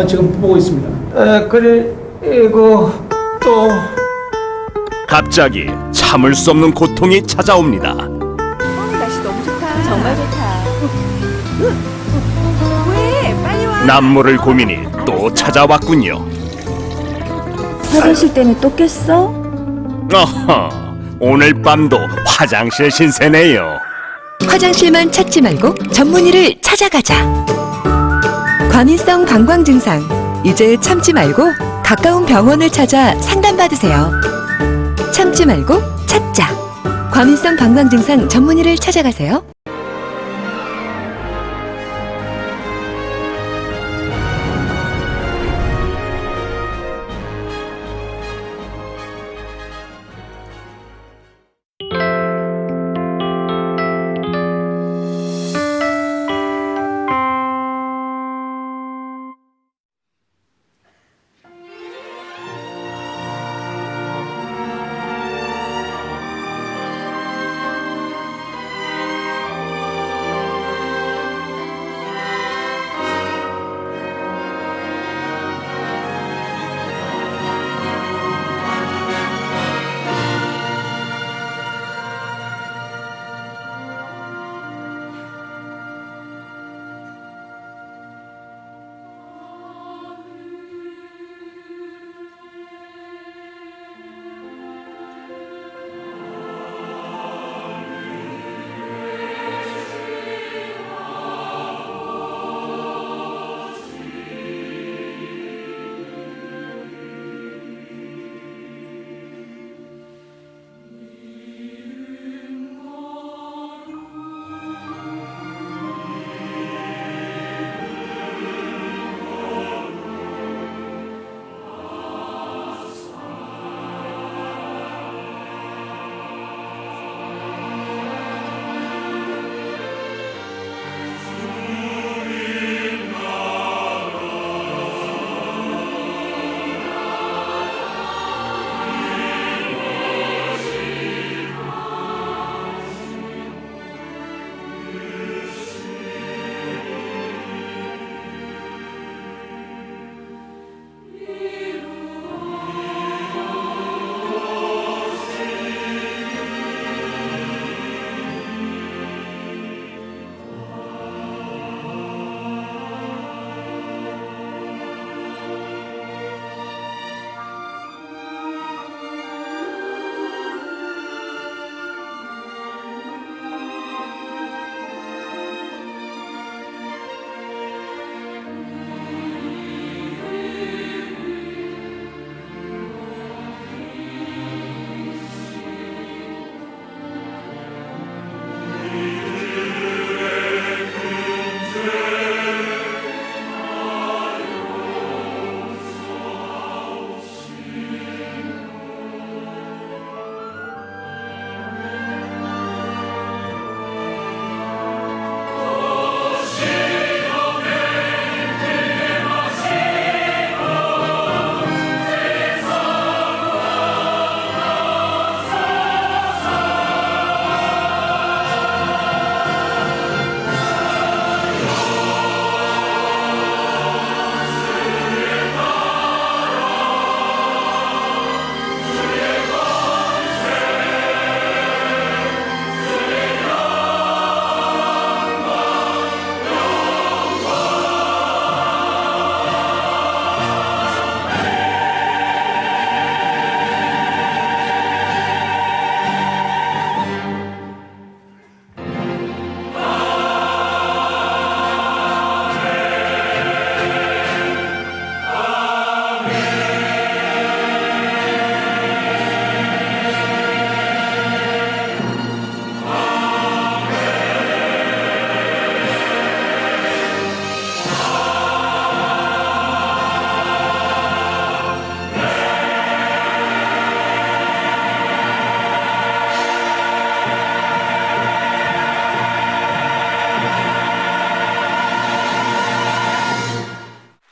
지금 보고 있습니다. 그리고 또 갑자기 참을 수 없는 고통이 찾아옵니다. 날씨 너무 좋다. 정말 좋다. 왜? 빨리 와. 남모를 고민이 또 찾아왔군요. 화장실 때문에 또 깼어? 어허, 오늘 밤도 화장실 신세네요. 화장실만 찾지 말고 전문의를 찾아가자. 과민성 방광 증상, 이제 참지 말고 가까운 병원을 찾아 상담받으세요. 참지 말고 찾자. 과민성 방광 증상 전문의를 찾아가세요.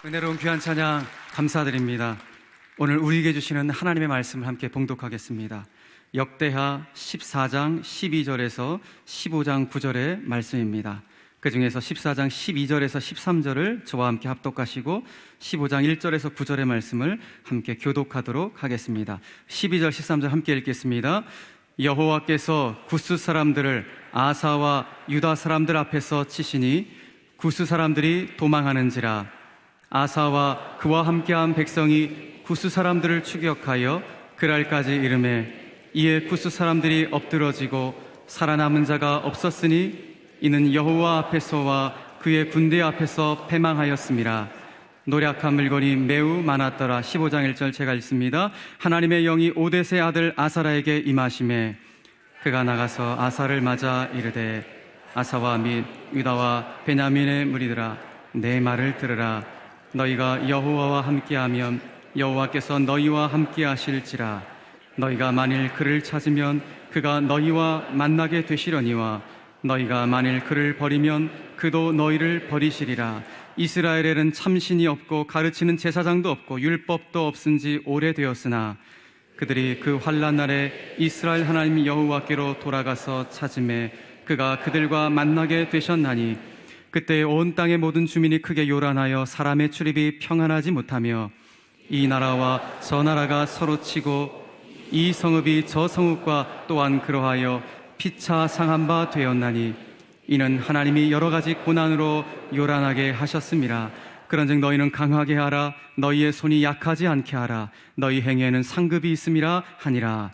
은혜로운 귀한 찬양 감사드립니다. 오늘 우리에게 주시는 하나님의 말씀을 함께 봉독하겠습니다. 역대하 14장 12절에서 15장 9절의 말씀입니다. 그 중에서 14장 12절에서 13절을 저와 함께 합독하시고 15장 1절에서 9절의 말씀을 함께 교독하도록 하겠습니다. 12절 13절 함께 읽겠습니다. 여호와께서 구스 사람들을 아사와 유다 사람들 앞에서 치시니 구스 사람들이 도망하는지라. 아사와 그와 함께한 백성이 구스 사람들을 추격하여 그랄까지 이르매 이에 구스 사람들이 엎드러지고 살아남은 자가 없었으니 이는 여호와 앞에서와 그의 군대 앞에서 패망하였음이라. 노략한 물건이 매우 많았더라. 15장 1절 제가 읽습니다. 하나님의 영이 오뎃의 아들 아사라에게 임하심에 그가 나가서 아사를 맞아 이르되 아사와 및 유다와 베냐민의 무리들아 내 말을 들으라. 너희가 여호와와 함께하면 여호와께서 너희와 함께하실지라. 너희가 만일 그를 찾으면 그가 너희와 만나게 되시려니와 너희가 만일 그를 버리면 그도 너희를 버리시리라. 이스라엘에는 참신이 없고 가르치는 제사장도 없고 율법도 없은 지 오래되었으나 그들이 그 환난 날에 이스라엘 하나님 여호와께로 돌아가서 찾음에 그가 그들과 만나게 되셨나니 그때 온 땅의 모든 주민이 크게 요란하여 사람의 출입이 평안하지 못하며 이 나라와 저 나라가 서로 치고 이 성읍이 저 성읍과 또한 그러하여 피차 상한 바 되었나니 이는 하나님이 여러 가지 고난으로 요란하게 하셨음이라. 그런즉 너희는 강하게 하라. 너희의 손이 약하지 않게 하라. 너희 행위에는 상급이 있음이라 하니라.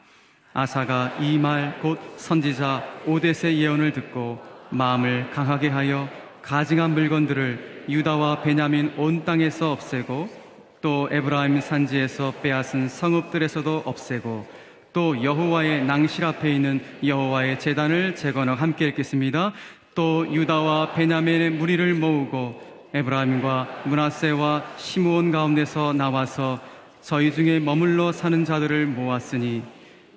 아사가 이 말 곧 선지자 오뎃의 예언을 듣고 마음을 강하게 하여 가증한 물건들을 유다와 베냐민 온 땅에서 없애고 또 에브라임 산지에서 빼앗은 성읍들에서도 없애고 또 여호와의 낭실 앞에 있는 여호와의 제단을 재건하. 함께 읽겠습니다. 또 유다와 베냐민의 무리를 모으고 에브라임과 므낫세와 시므온 가운데서 나와서 저희 중에 머물러 사는 자들을 모았으니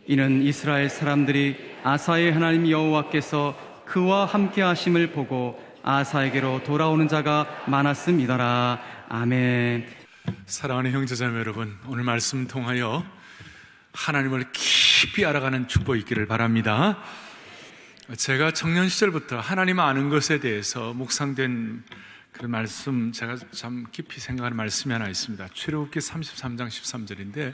이는 이스라엘 사람들이 아사의 하나님 여호와께서 그와 함께 하심을 보고 아사에게로 돌아오는 자가 많았음이더라. 아멘. 사랑하는 형제자매 여러분, 오늘 말씀 통하여 하나님을 깊이 알아가는 축복이 있기를 바랍니다. 제가 청년 시절부터 하나님 아는 것에 대해서 묵상된 그 말씀, 제가 참 깊이 생각하는 말씀이 하나 있습니다. 출애굽기 33장 13절인데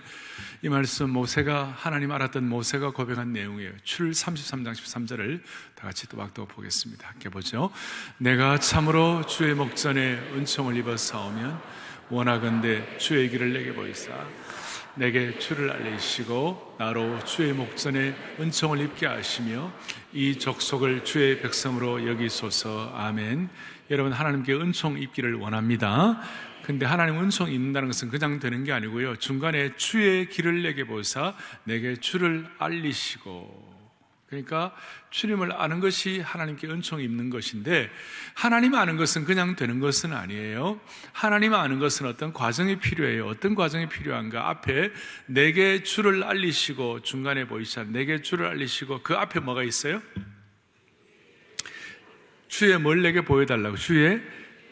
이 말씀, 모세가 하나님 알았던 모세가 고백한 내용이에요. 출 33장 13절을 다 같이 또 악독 보겠습니다. 함께 보죠. 내가 참으로 주의 목전에 은총을 입어 싸우면 원하건대 주의 길을 내게 보이사 내게 주를 알리시고 나로 주의 목전에 은총을 입게 하시며 이 족속을 주의 백성으로 여기소서. 아멘. 여러분, 하나님께 은총 입기를 원합니다. 근데 하나님 은총 입는다는 것은 그냥 되는 게 아니고요, 중간에 주의 길을 내게 보사 내게 주를 알리시고, 그러니까 주님을 아는 것이 하나님께 은총이 입는 것인데, 하나님 아는 것은 그냥 되는 것은 아니에요. 하나님 아는 것은 어떤 과정이 필요해요. 어떤 과정이 필요한가? 앞에 내게 주를 알리시고, 중간에 보이시죠? 내게 주를 알리시고, 그 앞에 뭐가 있어요? 주의 뭘 내게 보여달라고? 주의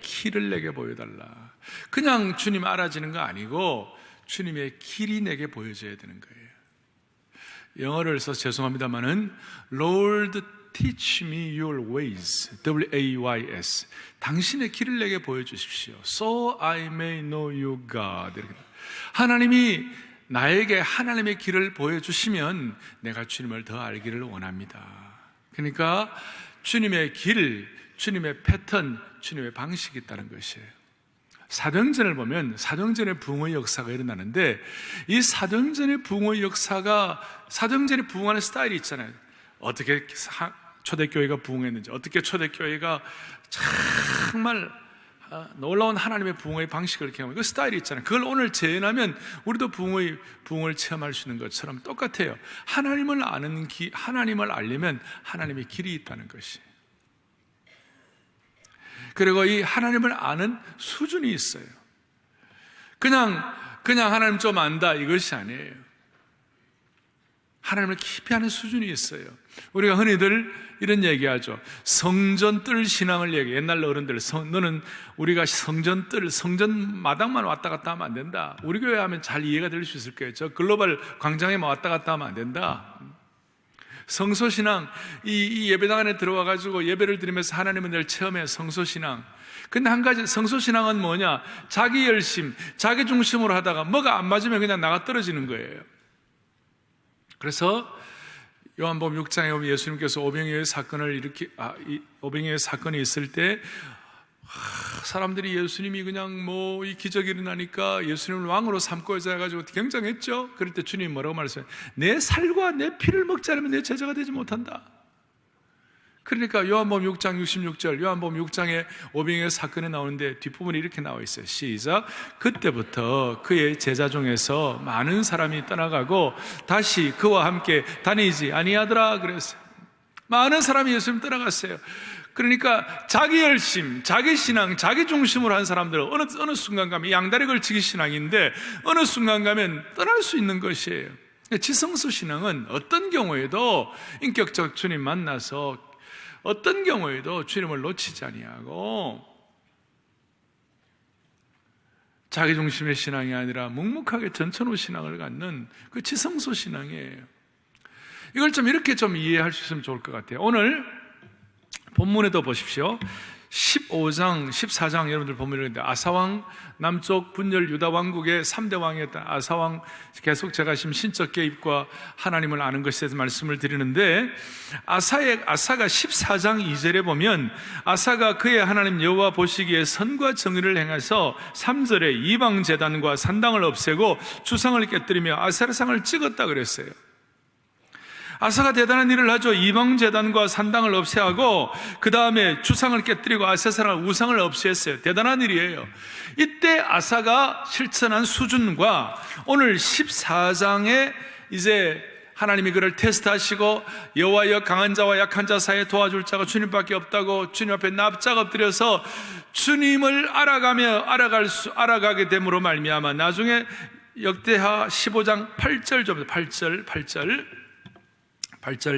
길을 내게 보여달라. 그냥 주님 알아지는 거 아니고 주님의 길이 내게 보여져야 되는 거예요. 영어를 써서 죄송합니다만은 Lord teach me your ways, W-A-Y-S. 당신의 길을 내게 보여주십시오. So I may know you God. 이렇게. 하나님이 나에게 하나님의 길을 보여주시면 내가 주님을 더 알기를 원합니다. 그러니까 주님의 길, 주님의 패턴, 주님의 방식이 있다는 것이에요. 사도행전을 보면 사도행전의 부흥의 역사가 일어나는데, 이 사도행전의 부흥의 역사가, 사도행전의 부흥하는 스타일이 있잖아요. 어떻게 초대교회가 부흥했는지, 어떻게 초대교회가 정말 놀라운 하나님의 부흥의 방식을 경험해요. 그 스타일이 있잖아요. 그걸 오늘 재현하면 우리도 부흥을 체험할 수 있는 것처럼 똑같아요. 하나님을 아는 하나님을 알려면 하나님의 길이 있다는 것이. 그리고 이 하나님을 아는 수준이 있어요. 그냥 하나님 좀 안다, 이것이 아니에요. 하나님을 깊이 아는 수준이 있어요. 우리가 흔히들 이런 얘기하죠. 성전 뜰 신앙을 얘기해. 옛날 어른들, 너는 우리가 성전 마당만 왔다 갔다 하면 안 된다. 우리 교회 하면 잘 이해가 될 수 있을 거예요. 저 글로벌 광장에만 왔다 갔다 하면 안 된다. 성소신앙, 이 예배당 안에 들어와가지고 예배를 드리면서 하나님은 늘 체험해, 성소신앙. 근데 한 가지, 성소신앙은 뭐냐? 자기 열심, 자기 중심으로 하다가 뭐가 안 맞으면 그냥 나가 떨어지는 거예요. 그래서 요한복음 6장에 보면 예수님께서 오병이어의 사건을 오병이어의 사건이 있을 때 사람들이 예수님이 그냥 뭐 이 기적이 일어나니까 예수님을 왕으로 삼고 해가지고 굉장했죠. 그럴 때 주님이 뭐라고 말했어요? 내 살과 내 피를 먹지 않으면 내 제자가 되지 못한다. 그러니까 요한복음 6장 66절, 요한복음 6장에 오병이어의 사건에 나오는데 뒷부분이 이렇게 나와 있어요. 시작. 그때부터 그의 제자 중에서 많은 사람이 떠나가고 다시 그와 함께 다니지 아니하더라 그랬어요. 많은 사람이 예수님 떠나갔어요. 그러니까 자기 열심, 자기 신앙, 자기 중심으로 한 사람들은 어느 순간 가면 양다리 걸치기 신앙인데 어느 순간 가면 떠날 수 있는 것이에요. 지성소 신앙은 어떤 경우에도 인격적 주님 만나서 어떤 경우에도 주님을 놓치지 아니하고 자기 중심의 신앙이 아니라 묵묵하게 전천후 신앙을 갖는 그 지성소 신앙이에요. 이걸 좀 이렇게 좀 이해할 수 있으면 좋을 것 같아요. 오늘 본문에도 보십시오. 15장, 14장 여러분들 보면 이런데 아사왕 남쪽 분열 유다 왕국의 3대 왕이었던 아사왕 계속 제가 지금 신적 개입과 하나님을 아는 것에 대해서 말씀을 드리는데 아사가 14장 2절에 보면 아사가 그의 하나님 여호와 보시기에 선과 정의를 행해서 3절에 이방 제단과 산당을 없애고 주상을 깨뜨리며 아세라상을 찍었다 그랬어요. 아사가 대단한 일을 하죠. 이방제단과 산당을 없애하고 그 다음에 주상을 깨뜨리고 아세사랑 우상을 없애했어요. 대단한 일이에요. 이때 아사가 실천한 수준과 오늘 14장에 이제 하나님이 그를 테스트하시고 여호와여 강한 자와 약한 자 사이에 도와줄 자가 주님밖에 없다고 주님 앞에 납작 엎드려서 주님을 알아가게 됨으로 말미암아 나중에 역대하 15장 8절 좀 8절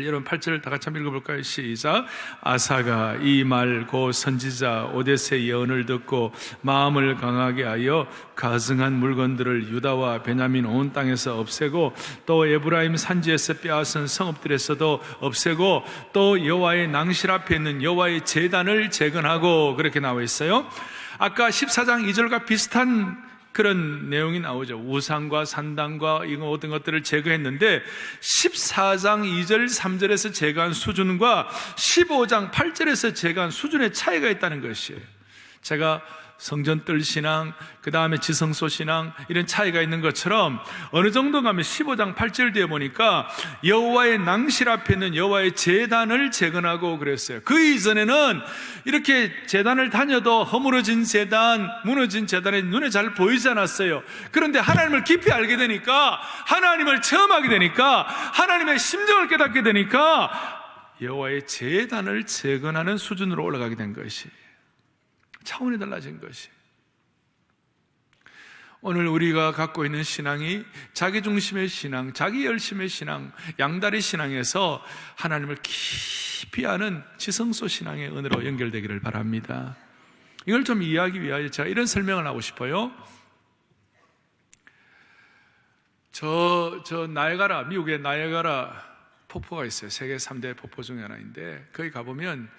여러분 8절 다 같이 한번 읽어볼까요? 시작. 아사가 이 말 곧 선지자 오데스의 예언을 듣고 마음을 강하게 하여 가증한 물건들을 유다와 베냐민 온 땅에서 없애고 또 에브라임 산지에서 빼앗은 성읍들에서도 없애고 또 여호와의 낭실 앞에 있는 여호와의 제단을 재건하고 그렇게 나와 있어요. 아까 14장 2절과 비슷한 그런 내용이 나오죠. 우상과 산당과 이거 모든 것들을 제거했는데 14장 2절 3절에서 제거한 수준과 15장 8절에서 제거한 수준의 차이가 있다는 것이에요. 제가 성전뜰 신앙, 그 다음에 지성소 신앙 이런 차이가 있는 것처럼 어느 정도 가면 15장 8절 뒤에 보니까 여호와의 낭실 앞에 있는 여호와의 제단을 재건하고 그랬어요. 그 이전에는 이렇게 제단을 다녀도 허물어진 제단, 무너진 제단이 눈에 잘 보이지 않았어요. 그런데 하나님을 깊이 알게 되니까, 하나님을 체험하게 되니까, 하나님의 심정을 깨닫게 되니까 여호와의 제단을 재건하는 수준으로 올라가게 된 것이 차원이 달라진 것이. 오늘 우리가 갖고 있는 신앙이 자기 중심의 신앙, 자기 열심의 신앙, 양다리 신앙에서 하나님을 깊이 아는 지성소 신앙의 은혜로 연결되기를 바랍니다. 이걸 좀 이해하기 위하여 제가 이런 설명을 하고 싶어요. 저 나이아가라, 미국의 나이아가라 폭포가 있어요. 세계 3대 폭포 중에 하나인데 거기 가보면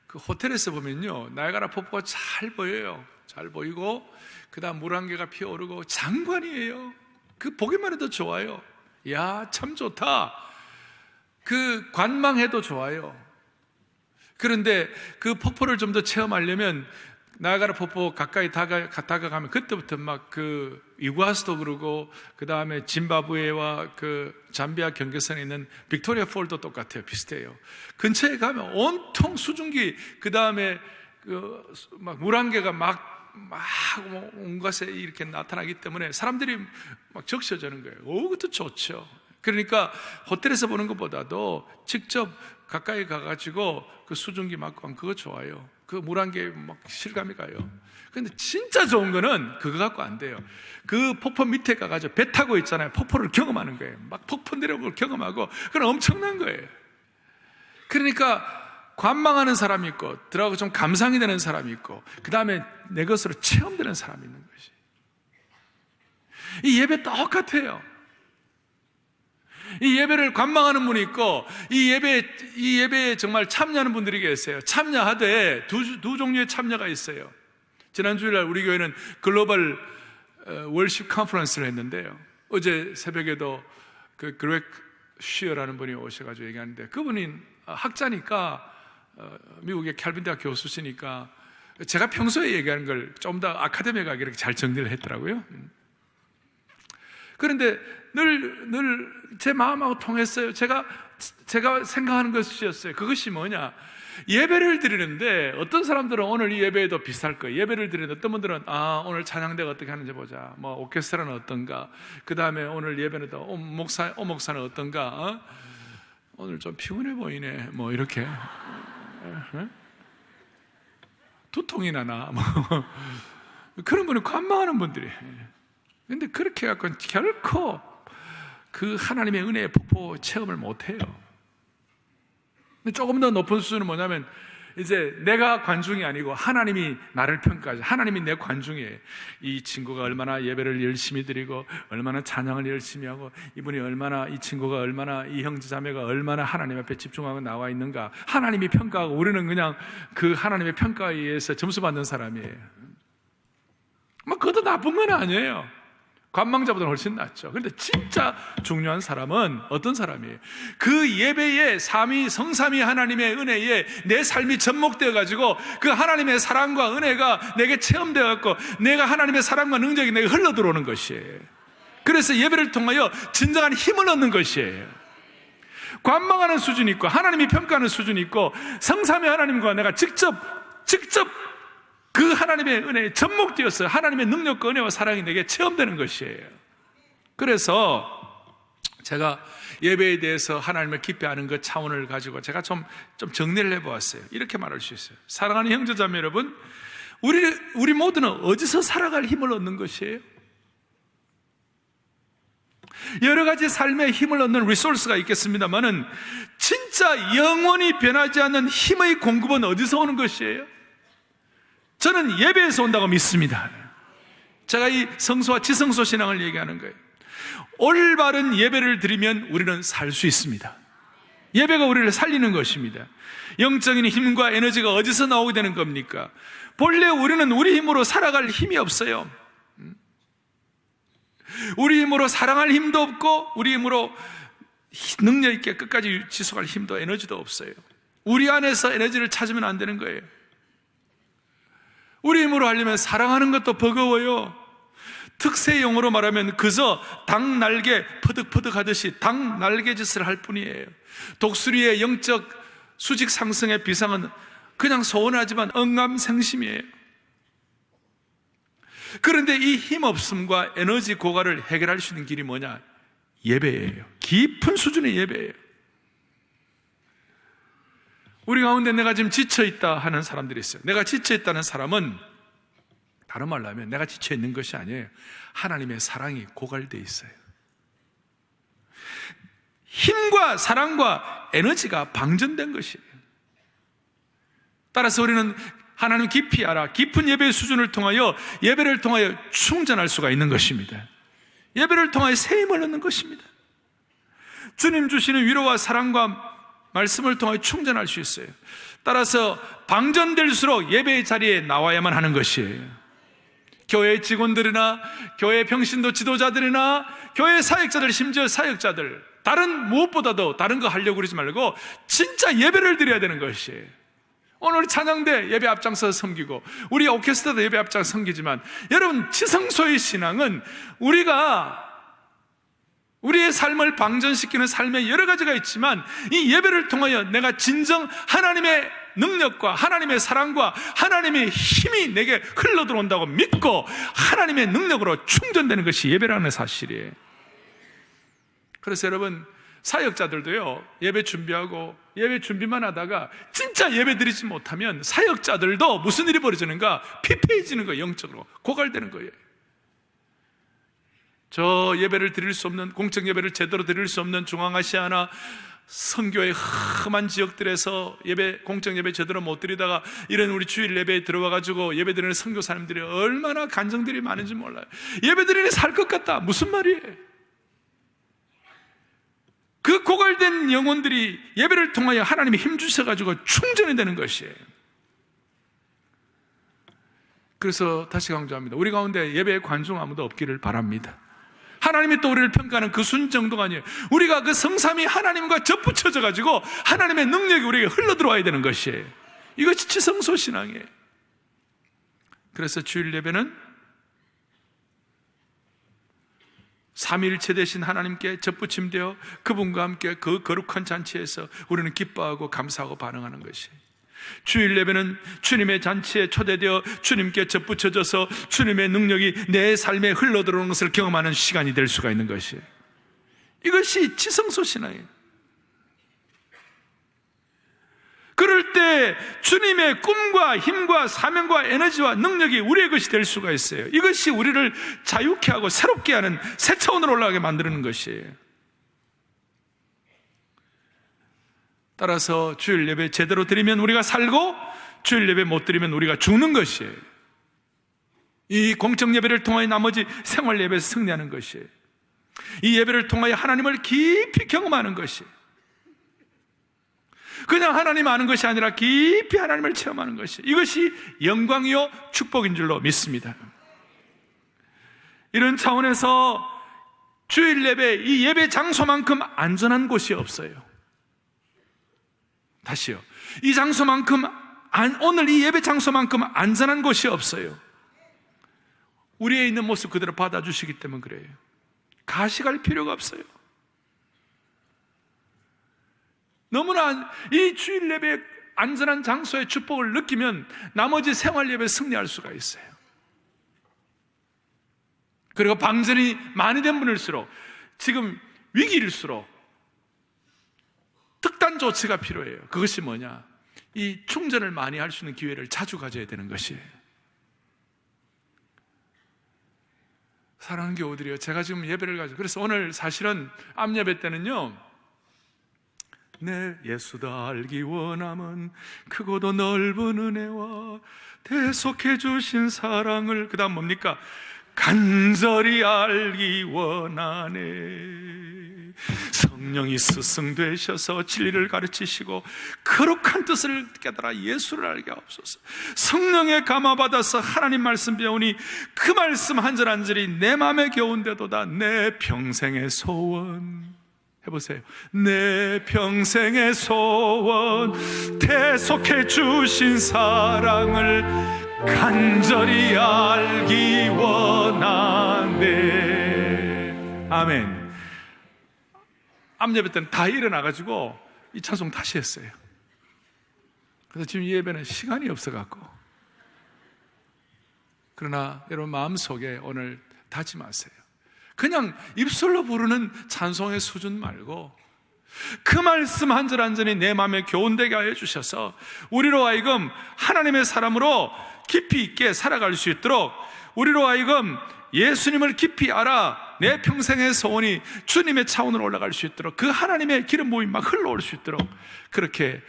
그 호텔에서 보면요, 나이아가라 폭포가 잘 보여요. 잘 보이고 그 다음 물 한 개가 피어오르고 장관이에요. 그 보기만 해도 좋아요. 이야, 참 좋다. 그 관망해도 좋아요. 그런데 그 폭포를 좀 더 체험하려면 나이아가라 폭포 가까이 다가가면 그때부터 막 그 이구아스도 그러고 그 다음에 짐바브웨와 그 잠비아 경계선에 있는 빅토리아 폴도 똑같아요. 비슷해요. 근처에 가면 온통 수증기, 그 다음에 그 막 물 한 개가 막 온갖에 이렇게 나타나기 때문에 사람들이 막 적셔주는 거예요. 오, 그것도 좋죠. 그러니까 호텔에서 보는 것보다도 직접 가까이 가가지고 그 수증기 맞고 그거 좋아요. 그 물 한 개 막 실감이 가요. 근데 진짜 좋은 거는 그거 갖고 안 돼요. 그 폭포 밑에 가가지고 배 타고 있잖아요. 폭포를 경험하는 거예요. 막 폭포 내려오는 걸 경험하고, 그건 엄청난 거예요. 그러니까 관망하는 사람이 있고, 들어가고 좀 감상이 되는 사람이 있고, 그 다음에 내 것으로 체험되는 사람이 있는 것이. 이 예배 똑같아요. 이 예배를 관망하는 분이 있고 이 예배에 정말 참여하는 분들이 계세요. 참여하되 두 종류의 참여가 있어요. 지난 주일날 우리 교회는 글로벌 월십 컨퍼런스를 했는데요. 어제 새벽에도 그 그렉 쉬어라는 분이 오셔가지고 얘기하는데, 그분이 학자니까 미국의 캘빈 대학 교수시니까 제가 평소에 얘기하는 걸 좀 더 아카데미가 이렇게 잘 정리를 했더라고요. 그런데 늘 제 마음하고 통했어요. 제가 생각하는 것이었어요. 그것이 뭐냐? 예배를 드리는데 어떤 사람들은 오늘 이 예배에도 비슷할 거예요. 예배를 드리는데 어떤 분들은 오늘 찬양대가 어떻게 하는지 보자. 뭐 오케스트라는 어떤가. 그 다음에 오늘 예배는 또 목사는 어떤가. 오늘 좀 피곤해 보이네. 뭐 이렇게 두통이나 나. 뭐 그런 분이 관망하는 분들이. 근데 그렇게 해갖고 결코 그 하나님의 은혜의 폭포 체험을 못해요. 조금 더 높은 수준은 뭐냐면, 이제 내가 관중이 아니고 하나님이 나를 평가하죠. 하나님이 내 관중이에요. 이 친구가 얼마나 예배를 열심히 드리고 얼마나 찬양을 열심히 하고 이 친구가 얼마나, 이 형제자매가 얼마나 하나님 앞에 집중하고 나와 있는가. 하나님이 평가하고 우리는 그냥 그 하나님의 평가에 의해서 점수 받는 사람이에요. 뭐 그것도 나쁜 건 아니에요. 관망자보다는 훨씬 낫죠. 그런데 진짜 중요한 사람은 어떤 사람이에요? 그 예배에 성삼위 하나님의 은혜에 내 삶이 접목되어 가지고 그 하나님의 사랑과 은혜가 내게 체험되어 갖고 내가 하나님의 사랑과 능력이 내게 흘러 들어오는 것이에요. 그래서 예배를 통하여 진정한 힘을 얻는 것이에요. 관망하는 수준이 있고 하나님이 평가하는 수준이 있고, 성삼위 하나님과 내가 직접 그 하나님의 은혜에 접목되어서 하나님의 능력과 은혜와 사랑이 내게 체험되는 것이에요. 그래서 제가 예배에 대해서 하나님을 깊이 아는 그 차원을 가지고 제가 좀 정리를 해보았어요. 이렇게 말할 수 있어요. 사랑하는 형제자매 여러분, 우리 모두는 어디서 살아갈 힘을 얻는 것이에요? 여러 가지 삶의 힘을 얻는 리소스가 있겠습니다만은 진짜 영원히 변하지 않는 힘의 공급은 어디서 오는 것이에요? 저는 예배에서 온다고 믿습니다. 제가 이 성소와 지성소 신앙을 얘기하는 거예요. 올바른 예배를 드리면 우리는 살 수 있습니다. 예배가 우리를 살리는 것입니다. 영적인 힘과 에너지가 어디서 나오게 되는 겁니까? 본래 우리는 우리 힘으로 살아갈 힘이 없어요. 우리 힘으로 사랑할 힘도 없고 우리 힘으로 능력 있게 끝까지 지속할 힘도 에너지도 없어요. 우리 안에서 에너지를 찾으면 안 되는 거예요. 우리 힘으로 하려면 사랑하는 것도 버거워요. 특세 용어로 말하면 그저 닭 날개 퍼득퍼득 하듯이 닭 날개짓을 할 뿐이에요. 독수리의 영적 수직 상승의 비상은 그냥 소원하지만 언감생심이에요. 그런데 이 힘없음과 에너지 고갈을 해결할 수 있는 길이 뭐냐? 예배예요. 깊은 수준의 예배예요. 우리 가운데 내가 지금 지쳐있다 하는 사람들이 있어요. 내가 지쳐있다는 사람은 다른 말로 하면 내가 지쳐있는 것이 아니에요. 하나님의 사랑이 고갈되어 있어요. 힘과 사랑과 에너지가 방전된 것이에요. 따라서 우리는 하나님 깊이 알아 깊은 예배의 수준을 통하여 예배를 통하여 충전할 수가 있는 것입니다. 예배를 통하여 새 힘을 얻는 것입니다. 주님 주시는 위로와 사랑과 말씀을 통하여 충전할 수 있어요. 따라서 방전될수록 예배의 자리에 나와야만 하는 것이에요. 교회 직원들이나 교회 평신도 지도자들이나 교회 사역자들, 심지어 사역자들, 무엇보다도 다른 거 하려고 그러지 말고 진짜 예배를 드려야 되는 것이에요. 오늘 우리 찬양대 예배 앞장서 섬기고 우리 오케스트라도 예배 앞장서 섬기지만, 여러분 지성소의 신앙은 우리의 삶을 방전시키는 삶에 여러 가지가 있지만 이 예배를 통하여 내가 진정 하나님의 능력과 하나님의 사랑과 하나님의 힘이 내게 흘러 들어온다고 믿고 하나님의 능력으로 충전되는 것이 예배라는 사실이에요. 그래서 여러분 사역자들도요, 예배 준비하고 예배 준비만 하다가 진짜 예배 드리지 못하면 사역자들도 무슨 일이 벌어지는가? 피폐해지는 거예요. 영적으로 고갈되는 거예요. 저 예배를 드릴 수 없는, 공적 예배를 제대로 드릴 수 없는 중앙아시아나 선교의 험한 지역들에서 공적 예배 제대로 못 드리다가 이런 우리 주일 예배에 들어와가지고 예배 드리는 선교사님들이 얼마나 간증들이 많은지 몰라요. 예배 드리니 살 것 같다. 무슨 말이에요? 그 고갈된 영혼들이 예배를 통하여 하나님이 힘주셔가지고 충전이 되는 것이에요. 그래서 다시 강조합니다. 우리 가운데 예배에 관중 아무도 없기를 바랍니다. 하나님이 또 우리를 평가하는 그 순 정도가 아니에요. 우리가 그 성삼위 하나님과 접붙여져 가지고 하나님의 능력이 우리에게 흘러들어와야 되는 것이에요. 이것이 지성소 신앙이에요. 그래서 주일 예배는 삼위일체 되신 하나님께 접붙임되어 그분과 함께 그 거룩한 잔치에서 우리는 기뻐하고 감사하고 반응하는 것이에요. 주일 예배는 주님의 잔치에 초대되어 주님께 접붙여져서 주님의 능력이 내 삶에 흘러들어오는 것을 경험하는 시간이 될 수가 있는 것이에요. 이것이 지성소 신앙이에요. 그럴 때 주님의 꿈과 힘과 사명과 에너지와 능력이 우리의 것이 될 수가 있어요. 이것이 우리를 자유케 하고 새롭게 하는 새 차원으로 올라가게 만드는 것이에요. 따라서 주일 예배 제대로 드리면 우리가 살고, 주일 예배 못 드리면 우리가 죽는 것이에요. 이 공적 예배를 통하여 나머지 생활 예배에서 승리하는 것이에요. 이 예배를 통하여 하나님을 깊이 경험하는 것이에요. 그냥 하나님 아는 것이 아니라 깊이 하나님을 체험하는 것이에요. 이것이 영광이요 축복인 줄로 믿습니다. 이런 차원에서 주일 예배, 이 예배 장소만큼 안전한 곳이 없어요. 다시요. 이 장소만큼, 오늘 이 예배 장소만큼 안전한 곳이 없어요. 우리의 있는 모습 그대로 받아주시기 때문에 그래요. 가시갈 필요가 없어요. 너무나 이 주일 예배의 안전한 장소의 축복을 느끼면 나머지 생활 예배에 승리할 수가 있어요. 그리고 방전이 많이 된 분일수록, 지금 위기일수록 특단 조치가 필요해요. 그것이 뭐냐? 이 충전을 많이 할 수 있는 기회를 자주 가져야 되는 것이에요. 사랑하는 교우들이요, 제가 지금 예배를 가지고, 그래서 오늘 사실은 암예배 때는요, 내 예수다 알기 원함은 크고도 넓은 은혜와 대속해 주신 사랑을, 그 다음 뭡니까? 간절히 알기 원하네. 성령이 스승 되셔서 진리를 가르치시고 거룩한 뜻을 깨달아 예수를 알게 하옵소서. 성령에 감화받아서 하나님 말씀 배우니 그 말씀 한 절 한 절이 내 마음에 겨운데도다 내 평생의 소원. 해보세요. 내 평생의 소원, 대속해 주신 사랑을 간절히 알기 원하네. 아멘. 암예배 때는 다 일어나가지고 이 찬송 다시 했어요. 그래서 지금 이 예배는 시간이 없어갖고, 그러나 여러분 마음속에 오늘 다짐하세요. 그냥 입술로 부르는 찬송의 수준 말고 그 말씀 한 절 한 절이 내 마음에 교훈되게 하여 주셔서 우리로 하여금 하나님의 사람으로 깊이 있게 살아갈 수 있도록, 우리로 하여금 예수님을 깊이 알아 내 평생의 소원이 주님의 차원으로 올라갈 수 있도록, 그 하나님의 기름 부음이 막 흘러올 수 있도록, 그렇게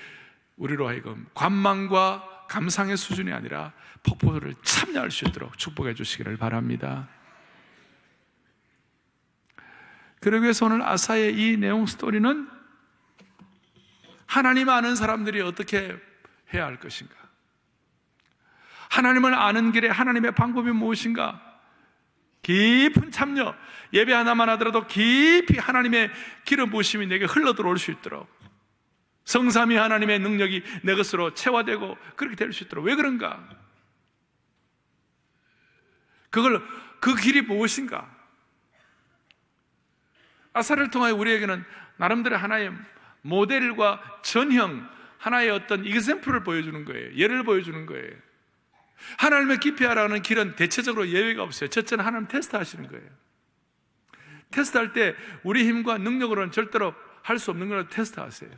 우리로 하여금 관망과 감상의 수준이 아니라 폭포를 참여할 수 있도록 축복해 주시기를 바랍니다. 그러기 위해서 오늘 아사의 이 내용 스토리는 하나님 아는 사람들이 어떻게 해야 할 것인가, 하나님을 아는 길에 하나님의 방법이 무엇인가, 깊은 참여, 예배 하나만 하더라도 깊이 하나님의 기름 부으심이 내게 흘러들어올 수 있도록, 성삼위 하나님의 능력이 내 것으로 체화되고 그렇게 될 수 있도록. 왜 그런가? 그 길이 무엇인가? 아사를 통하여 우리에게는 나름대로 하나의 모델과 전형, 하나의 어떤 이그샘플을 보여주는 거예요. 예를 보여주는 거예요. 하나님을 깊이 알아가는 길은 대체적으로 예외가 없어요. 첫째는 하나님 테스트 하시는 거예요. 테스트할 때 우리 힘과 능력으로는 절대로 할 수 없는 걸 테스트 하세요.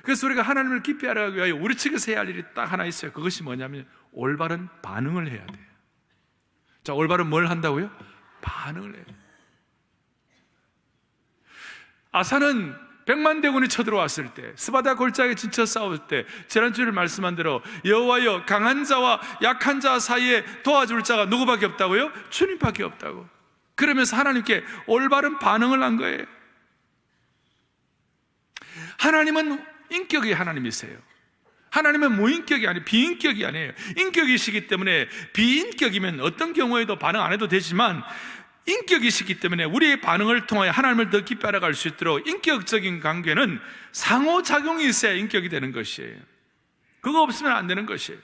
그래서 우리가 하나님을 깊이 알아가기 위하여 우리 측에서 해야 할 일이 딱 하나 있어요. 그것이 뭐냐면 올바른 반응을 해야 돼요. 자, 올바른 뭘 한다고요? 반응을 해요. 아사는 100만 대군이 쳐들어왔을 때, 스바다 골짜기에 지쳐 싸울 때, 지난주에 말씀한 대로 여호와여, 강한 자와 약한 자 사이에 도와줄 자가 누구밖에 없다고요? 주님밖에 없다고. 그러면서 하나님께 올바른 반응을 한 거예요. 하나님은 인격의 하나님이세요. 하나님은 무인격이 아니에요. 비인격이 아니에요. 인격이시기 때문에 비인격이면 어떤 경우에도 반응 안 해도 되지만 인격이시기 때문에 우리의 반응을 통하여 하나님을 더 깊이 알아갈 수 있도록 인격적인 관계는 상호작용이 있어야 인격이 되는 것이에요. 그거 없으면 안 되는 것이에요.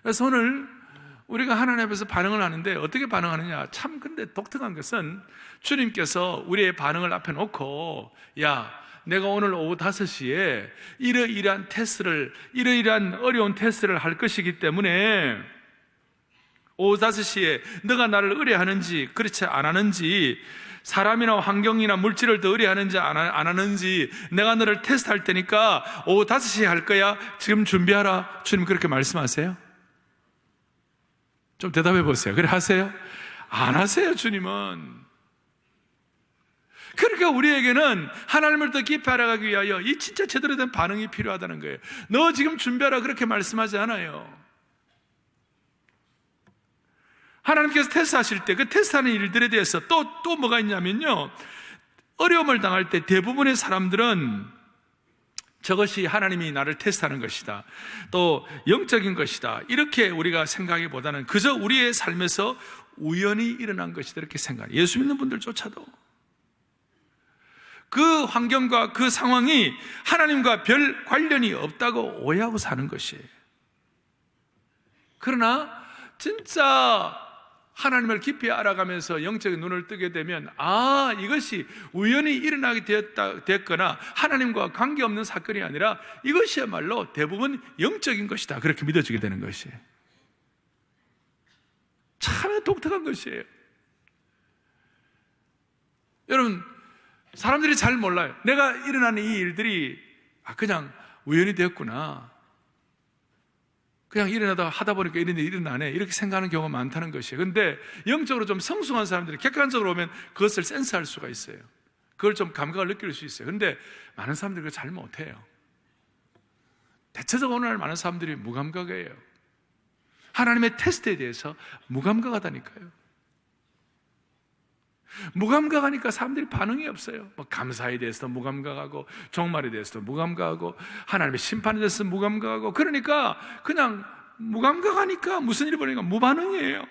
그래서 오늘 우리가 하나님 앞에서 반응을 하는데 어떻게 반응하느냐, 참 근데 독특한 것은 주님께서 우리의 반응을 앞에 놓고, 야, 내가 오늘 오후 5시에 이러이러한 테스트를, 이러이러한 어려운 테스트를 할 것이기 때문에 오후 5시에 너가 나를 의뢰하는지 그렇지 안 하는지, 사람이나 환경이나 물질을 더 의뢰하는지 안 하는지 내가 너를 테스트할 테니까 오후 5시에 할 거야. 지금 준비하라. 주님 그렇게 말씀하세요? 좀 대답해 보세요. 그래 하세요? 안 하세요. 주님은. 그러니까 우리에게는 하나님을 더 깊이 알아가기 위하여 이 진짜 제대로 된 반응이 필요하다는 거예요. 너 지금 준비하라 그렇게 말씀하지 않아요. 하나님께서 테스트하실 때 그 테스트하는 일들에 대해서 또 뭐가 있냐면요, 어려움을 당할 때 대부분의 사람들은 저것이 하나님이 나를 테스트하는 것이다, 또 영적인 것이다, 이렇게 우리가 생각하기보다는 그저 우리의 삶에서 우연히 일어난 것이다 이렇게 생각해요. 예수 믿는 분들조차도 그 환경과 그 상황이 하나님과 별 관련이 없다고 오해하고 사는 것이에요. 그러나 진짜 하나님을 깊이 알아가면서 영적인 눈을 뜨게 되면, 아, 이것이 우연히 일어나게 됐거나 하나님과 관계없는 사건이 아니라 이것이야말로 대부분 영적인 것이다, 그렇게 믿어지게 되는 것이에요. 참 독특한 것이에요. 여러분, 사람들이 잘 몰라요. 내가 일어나는 이 일들이 그냥 우연히 되었구나, 그냥 일어나다 하다 보니까 이런 일이 일어나네, 이렇게 생각하는 경우가 많다는 것이에요. 그런데 영적으로 좀 성숙한 사람들이 객관적으로 보면 그것을 센스할 수가 있어요. 그걸 좀 감각을 느낄 수 있어요. 그런데 많은 사람들이 그걸 잘 못해요. 대체적으로 오늘날 많은 사람들이 무감각이에요. 하나님의 테스트에 대해서 무감각하다니까요. 무감각하니까 사람들이 반응이 없어요. 뭐 감사에 대해서도 무감각하고, 종말에 대해서도 무감각하고, 하나님의 심판에 대해서 무감각하고, 그러니까 그냥 무감각하니까 무슨 일이 벌어지니까 무반응이에요.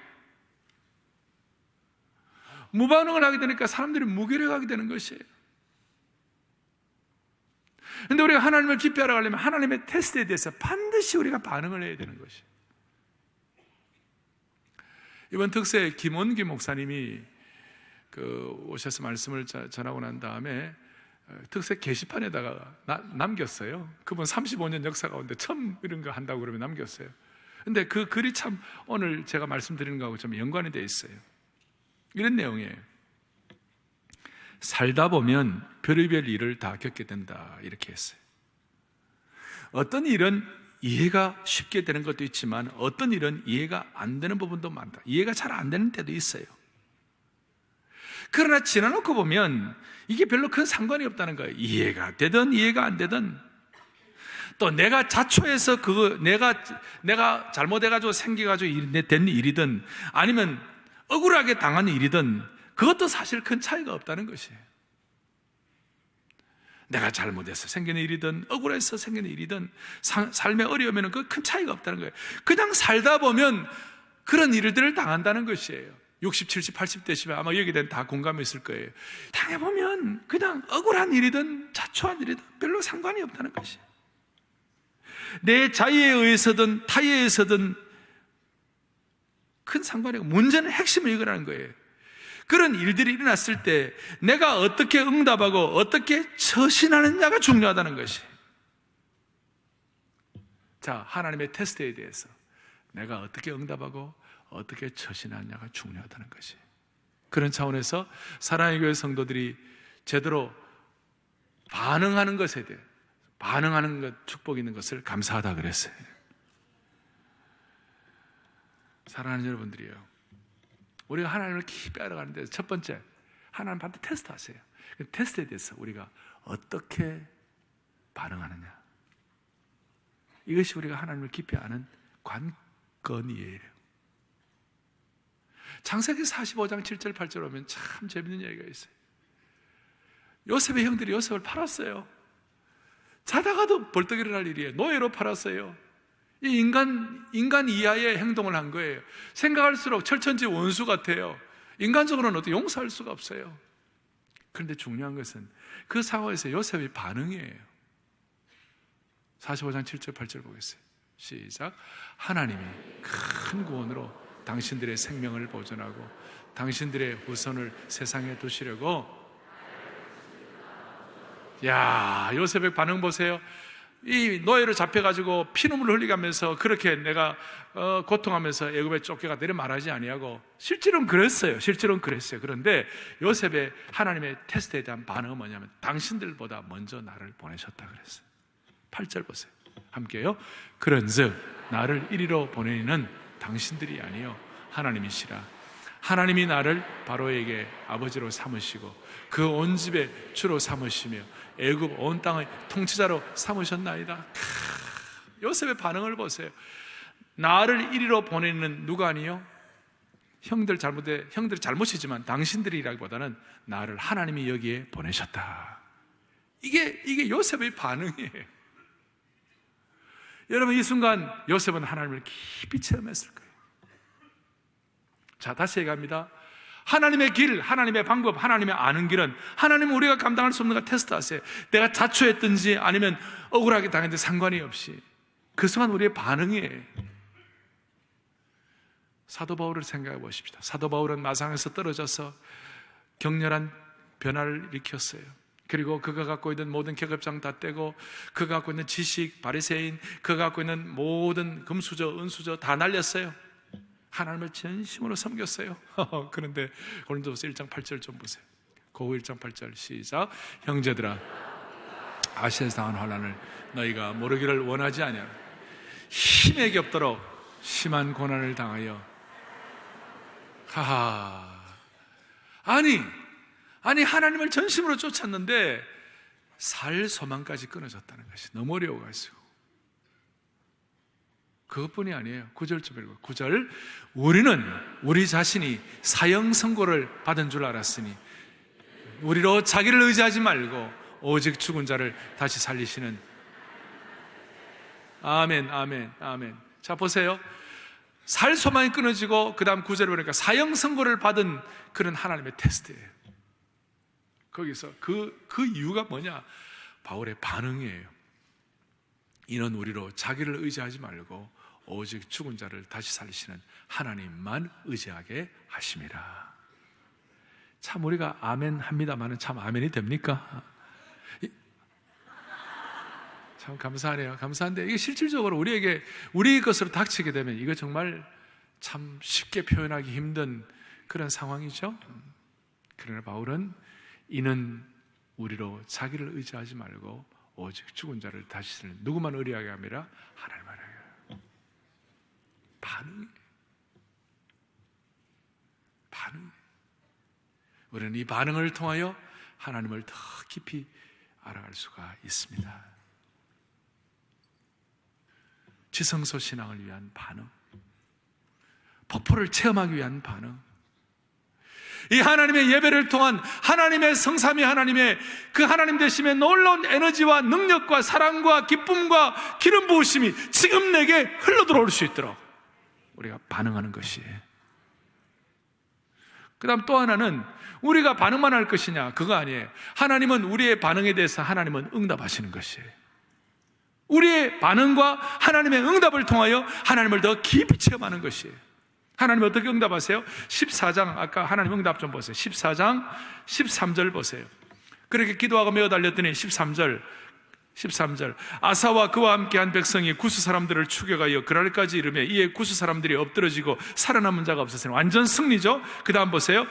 무반응을 하게 되니까 사람들이 무기력하게 되는 것이에요. 그런데 우리가 하나님을 깊이 알아가려면 하나님의 테스트에 대해서 반드시 우리가 반응을 해야 되는 것이에요. 이번 특세 김원기 목사님이 오셔서 말씀을 전하고 난 다음에 특색 게시판에다가 남겼어요. 그분 35년 역사 가운데 처음 이런 거 한다고 그러면 남겼어요. 근데 그 글이 참 오늘 제가 말씀드리는 거하고 좀 연관이 되어 있어요. 이런 내용이에요. 살다 보면 별의별 일을 다 겪게 된다, 이렇게 했어요. 어떤 일은 이해가 쉽게 되는 것도 있지만 어떤 일은 이해가 안 되는 부분도 많다. 이해가 잘 안 되는 때도 있어요. 그러나 지나놓고 보면 이게 별로 큰 상관이 없다는 거예요. 이해가 되든 이해가 안 되든, 또 내가 자초해서 내가 잘못해가지고 생겨가지고 된 일이든 아니면 억울하게 당한 일이든 그것도 사실 큰 차이가 없다는 것이에요. 내가 잘못해서 생기는 일이든 억울해서 생기는 일이든 삶의 어려우면 그 큰 차이가 없다는 거예요. 그냥 살다 보면 그런 일들을 당한다는 것이에요. 60, 70, 80 되시면 아마 여기에 대한 다 공감이 있을 거예요. 당해보면 그냥 억울한 일이든 자초한 일이든 별로 상관이 없다는 것이에요. 내 자의에 의해서든 타의에 의해서든 큰 상관이 없고, 문제는 핵심을 이거라는 거예요. 그런 일들이 일어났을 때 내가 어떻게 응답하고 어떻게 처신하느냐가 중요하다는 것이에요. 자, 하나님의 테스트에 대해서 내가 어떻게 응답하고 어떻게 처신하느냐가 중요하다는 것이에요. 그런 차원에서 사랑의 교회 성도들이 제대로 반응하는 것에 대해, 반응하는 것, 축복이 있는 것을 감사하다 그랬어요. 사랑하는 여러분들이요, 우리가 하나님을 깊이 알아가는 데서 첫 번째, 하나님 반드시 테스트하세요. 그 테스트에 대해서 우리가 어떻게 반응하느냐, 이것이 우리가 하나님을 깊이 아는 관건이에요. 창세기 45장 7절 8절 오면 참 재밌는 얘기가 있어요. 요셉의 형들이 요셉을 팔았어요. 자다가도 벌떡 일어날 일이에요. 노예로 팔았어요. 이 인간 이하의 행동을 한 거예요. 생각할수록 철천지 원수 같아요. 인간적으로는 어떻게 용서할 수가 없어요. 그런데 중요한 것은 그 상황에서 요셉의 반응이에요. 45장 7절 8절 보겠어요. 시작. 하나님이 큰 구원으로 당신들의 생명을 보존하고 당신들의 후손을 세상에 두시려고. 야, 요셉의 반응 보세요. 이 노예로 잡혀가지고 피눈물을 흘리면서 그렇게 내가 고통하면서 애굽에 쫓겨가 내려 말하지 아니하고 실제로는 그랬어요. 그런데 요셉의 하나님의 테스트에 대한 반응은 뭐냐면 당신들보다 먼저 나를 보내셨다 그랬어요. 8절 보세요. 함께요. 그런즉 나를 이리로 보내는 당신들이 아니요 하나님이시라. 하나님이 나를 바로에게 아버지로 삼으시고 그 온 집의 주로 삼으시며 애굽 온 땅의 통치자로 삼으셨나이다. 요셉의 반응을 보세요. 나를 이리로 보내는 누가 아니요? 형들이 잘못이지만 당신들이라기보다는 나를 하나님이 여기에 보내셨다. 이게 요셉의 반응이에요. 여러분, 이 순간 요셉은 하나님을 깊이 체험했을 거예요. 자, 다시 얘기합니다. 하나님의 길, 하나님의 방법, 하나님의 아는 길은 하나님은 우리가 감당할 수 없는 거 테스트하세요. 내가 자초했든지 아니면 억울하게 당했는지 상관이 없이 그 순간 우리의 반응이에요. 사도 바울을 생각해 보십시다. 사도 바울은 마상에서 떨어져서 격렬한 변화를 일으켰어요. 그리고 그가 갖고 있는 모든 계급장 다 떼고 그가 갖고 있는 지식, 바리새인, 그가 갖고 있는 모든 금수저, 은수저 다 날렸어요. 하나님을 진심으로 섬겼어요. 그런데 고린도후서 1장 8절 좀 보세요. 고 1장 8절 시작. 형제들아, 아시아에서 당한 환난을 너희가 모르기를 원하지 아니하라. 힘에 겹도록 심한 고난을 당하여 아니 하나님을 전심으로 쫓았는데 살 소망까지 끊어졌다는 것이 너무 어려워가지고. 그것뿐이 아니에요. 9절 좀 읽어요. 9절. 우리는 우리 자신이 사형 선고를 받은 줄 알았으니 우리로 자기를 의지하지 말고 오직 죽은 자를 다시 살리시는. 아멘. 자, 보세요. 살 소망이 끊어지고 그 다음 9절을 보니까 사형 선고를 받은 그런 하나님의 테스트예요. 거기서 그 이유가 뭐냐? 바울의 반응이에요. 이는 우리로 자기를 의지하지 말고 오직 죽은 자를 다시 살리시는 하나님만 의지하게 하심이라. 참 우리가 아멘 합니다만은 참 아멘이 됩니까? 참 감사하네요. 감사한데 이게 실질적으로 우리에게 우리 것으로 닥치게 되면 이거 정말 참 쉽게 표현하기 힘든 그런 상황이죠. 그러나 바울은 이는 우리로 자기를 의지하지 말고 오직 죽은 자를 다시 살리는, 누구만 의리하게 함이라? 하나님만 의리하게. 반응. 우리는 이 반응을 통하여 하나님을 더 깊이 알아갈 수가 있습니다. 지성소 신앙을 위한 반응, 폭포를 체험하기 위한 반응, 이 하나님의 예배를 통한 하나님의 성삼위 하나님의 그 하나님 되심의 놀라운 에너지와 능력과 사랑과 기쁨과 기름 부으심이 지금 내게 흘러들어올 수 있도록 우리가 반응하는 것이에요. 그 다음 또 하나는 우리가 반응만 할 것이냐, 그거 아니에요. 하나님은 우리의 반응에 대해서 하나님은 응답하시는 것이에요. 우리의 반응과 하나님의 응답을 통하여 하나님을 더 깊이 체험하는 것이에요. 하나님 어떻게 응답하세요? 14장, 아까 하나님 응답 좀 보세요. 14장 13절 보세요. 그렇게 기도하고 메어 달렸더니 13절 아사와 그와 함께한 백성이 구스 사람들을 추격하여 그랄까지 이르며 이에 구스 사람들이 엎드러지고 살아남은 자가 없었으니 완전 승리죠. 그 다음 보세요.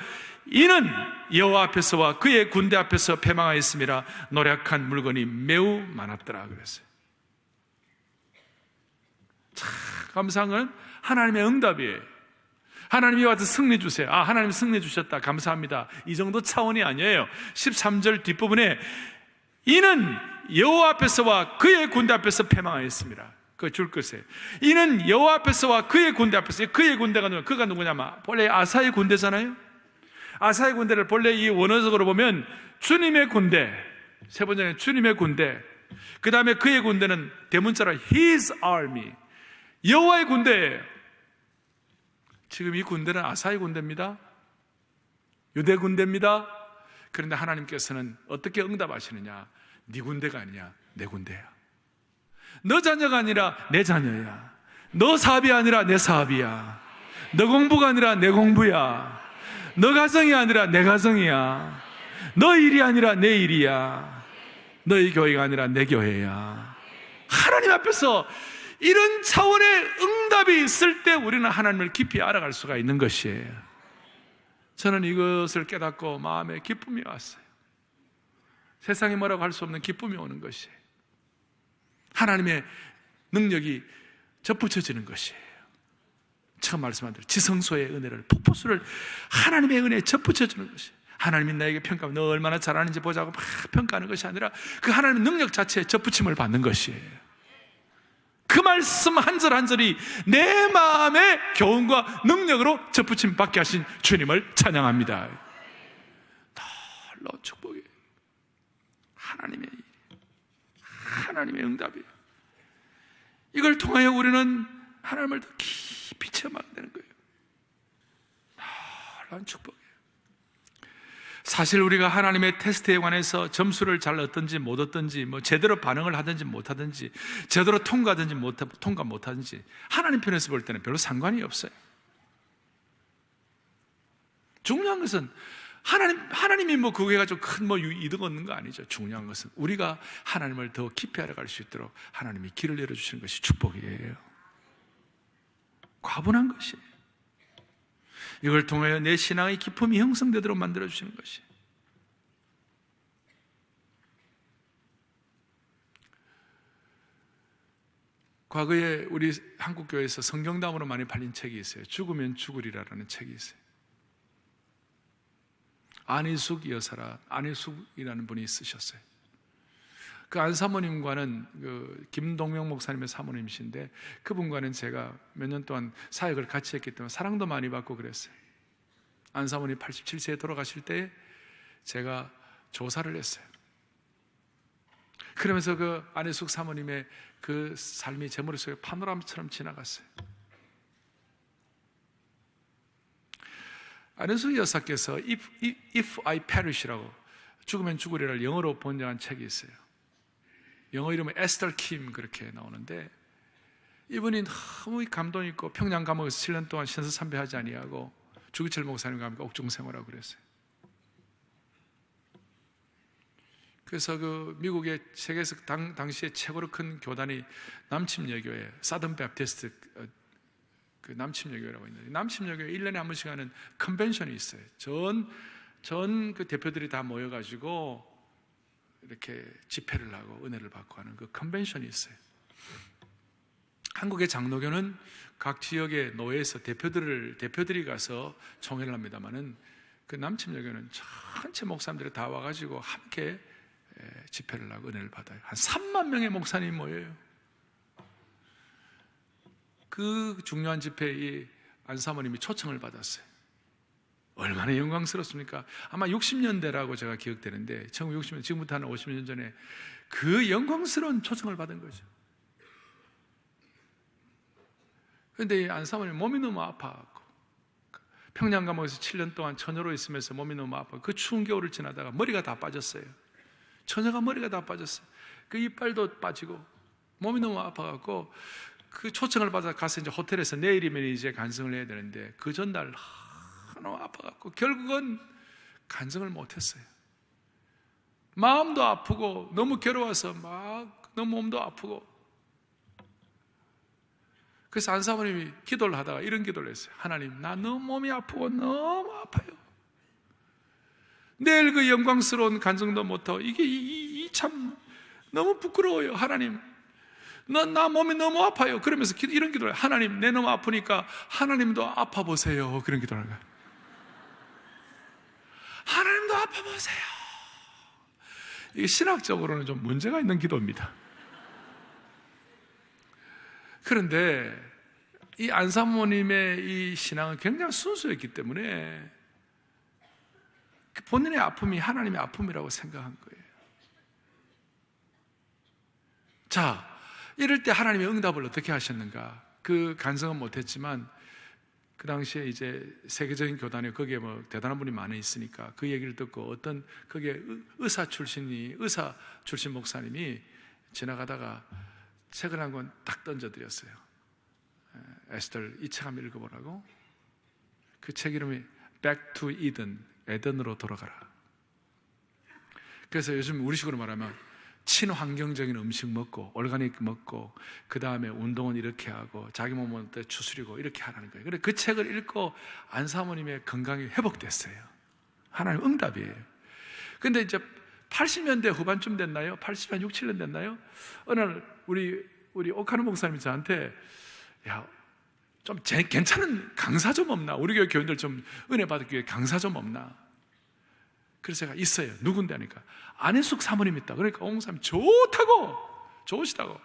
이는 여호와 앞에서와 그의 군대 앞에서 패망하였음이라. 노력한 물건이 매우 많았더라 그랬어요. 참 감사한 건 하나님의 응답이에요. 하나님이 와서 승리 주세요. 하나님 승리 주셨다, 감사합니다, 이 정도 차원이 아니에요. 13절 뒷부분에 이는 여호와 앞에서와 그의 군대 앞에서 패망하였습니다. 그거 줄 것이에요. 이는 여호와 앞에서와 그의 군대 앞에서, 그의 군대가 누구냐? 그가 누구냐면 본래 아사의 군대잖아요. 아사의 군대를 본래 이 원어적으로 보면 주님의 군대, 세 번째는 주님의 군대, 그 다음에 그의 군대는 대문자로 His army, 여호와의 군대예요. 지금 이 군대는 아사의 군대입니다. 유대 군대입니다. 그런데 하나님께서는 어떻게 응답하시느냐? 네 군대가 아니야, 내 군대야. 너 자녀가 아니라 내 자녀야. 너 사업이 아니라 내 사업이야. 너 공부가 아니라 내 공부야. 너 가정이 아니라 내 가정이야. 너 일이 아니라 내 일이야. 너희 교회가 아니라 내 교회야. 하나님 앞에서 이런 차원의 응답이 있을 때 우리는 하나님을 깊이 알아갈 수가 있는 것이에요. 저는 이것을 깨닫고 마음에 기쁨이 왔어요. 세상이 뭐라고 할 수 없는 기쁨이 오는 것이에요. 하나님의 능력이 접붙여지는 것이에요. 처음 말씀한 대로 지성소의 은혜를, 폭포수를 하나님의 은혜에 접붙여주는 것이에요. 하나님이 나에게 평가하면 너 얼마나 잘하는지 보자고 막 평가하는 것이 아니라 그 하나님의 능력 자체에 접붙임을 받는 것이에요. 그 말씀 한 절 한 절이 내 마음의 교훈과 능력으로 접붙임 받게 하신 주님을 찬양합니다. 놀라운 축복이에요. 하나님의 응답이에요. 이걸 통하여 우리는 하나님을 더 깊이 체험하게 되는 거예요. 놀라운 축복이에요. 사실 우리가 하나님의 테스트에 관해서 점수를 잘 얻든지 못 얻든지, 뭐 제대로 반응을 하든지 못 하든지, 제대로 통과하든지 통과 못 하든지, 하나님 편에서 볼 때는 별로 상관이 없어요. 중요한 것은 하나님이 뭐 그거 해가지고 큰 뭐 이득 얻는 거 아니죠. 중요한 것은 우리가 하나님을 더 깊이 알아갈 수 있도록 하나님이 길을 열어주시는 것이 축복이에요. 과분한 것이에요. 이걸 통하여 내 신앙의 기쁨이 형성되도록 만들어주시는 것이. 과거에 우리 한국교회에서 성경담으로 많이 팔린 책이 있어요. 죽으면 죽으리라라는 책이 있어요. 안희숙 여사라, 안희숙이라는 분이 쓰셨어요. 그 안 사모님과는 그 김동명 목사님의 사모님이신데, 그분과는 제가 몇 년 동안 사역을 같이 했기 때문에 사랑도 많이 받고 그랬어요. 안 사모님 87세에 돌아가실 때 제가 조사를 했어요. 그러면서 그 안희숙 사모님의 그 삶이 제 머릿속에 파노라마처럼 지나갔어요. 안희숙 여사께서 If I Perish라고, 죽으면 죽으리라를 영어로 번역한 책이 있어요. 영어 이름은 에스터 킴 그렇게 나오는데, 이분이 너무 감동 있고 평양 감옥에서 7년 동안 신서참배하지 아니하고 주기철 목사님과 함께 옥중 생활하고 그랬어요. 그래서 그 미국의 세계에서 당시에 최고로 큰 교단이 남침여교회, 사던 베프티스트 그 남침여교회라고 있는데, 남침여교회 1년에 한 번씩 하는 컨벤션이 있어요. 전 그 대표들이 다 모여가지고 이렇게 집회를 하고 은혜를 받고 하는 그 컨벤션이 있어요. 한국의 장로교는 각 지역의 노회에서 대표들이 가서 총회를 합니다만은, 그 남침여교는 전체 목사님들이 다 와가지고 함께 집회를 하고 은혜를 받아요. 한 3만 명의 목사님이 모여요. 그 중요한 집회에 안 사모님이 초청을 받았어요. 얼마나 영광스럽습니까? 아마 60년대라고 제가 기억되는데, 1960년, 지금부터 한 50년 전에 그 영광스러운 초청을 받은 거죠. 그런데 안 사모님 몸이 너무 아파갖고, 평양 감옥에서 7년 동안 처녀로 있으면서 몸이 너무 아파, 그 추운 겨울을 지나다가 머리가 다 빠졌어요. 처녀가 머리가 다 빠졌어요. 그 이빨도 빠지고 몸이 너무 아파갖고, 그 초청을 받아 가서 이제 호텔에서 내일이면 이제 간증을 해야 되는데, 그 전날 너무 아파갖고 결국은 간증을 못했어요. 마음도 아프고 너무 괴로워서 막 너무 몸도 아프고. 그래서 안 사모님이 기도를 하다가 이런 기도를 했어요. 하나님, 나 너무 몸이 아프고 너무 아파요. 내일 그 영광스러운 간증도 못하고 이게 참 너무 부끄러워요. 하나님, 나 몸이 너무 아파요. 그러면서 이런 기도를 해요. 하나님, 내 너무 아프니까 하나님도 아파 보세요. 그런 기도를 하는 거예요. 하나님도 아파 보세요. 이게 신학적으로는 좀 문제가 있는 기도입니다. 그런데 이 안사모님의 이 신앙은 굉장히 순수했기 때문에 그 본인의 아픔이 하나님의 아픔이라고 생각한 거예요. 자, 이럴 때 하나님의 응답을 어떻게 하셨는가? 그 간성은 못했지만 그 당시에 이제 세계적인 교단에 거기에 뭐 대단한 분이 많이 있으니까 그 얘기를 듣고 어떤 거기에 의사 출신 목사님이 지나가다가 책을 한 권 딱 던져드렸어요. 에스들 이 책 한번 읽어보라고. 그 책 이름이 Back to Eden, 에덴으로 돌아가라. 그래서 요즘 우리식으로 말하면 친환경적인 음식 먹고 올가닉 먹고 그 다음에 운동은 이렇게 하고 자기 몸은 추스리고 이렇게 하라는 거예요. 그런데 그 책을 읽고 안 사모님의 건강이 회복됐어요. 하나님 응답이에요. 근데 이제 80년대 후반쯤 됐나요? 80년 6, 7년 됐나요? 어느 날 우리 오카노 목사님이 저한테 야, 좀 괜찮은 강사 좀 없나? 우리 교회 교인들 좀 은혜 받을 교회 강사 좀 없나? 그래서 제가 있어요. 누군데 하니까 안혜숙 사모님 있다. 그러니까 ông 사모님 좋으시다고.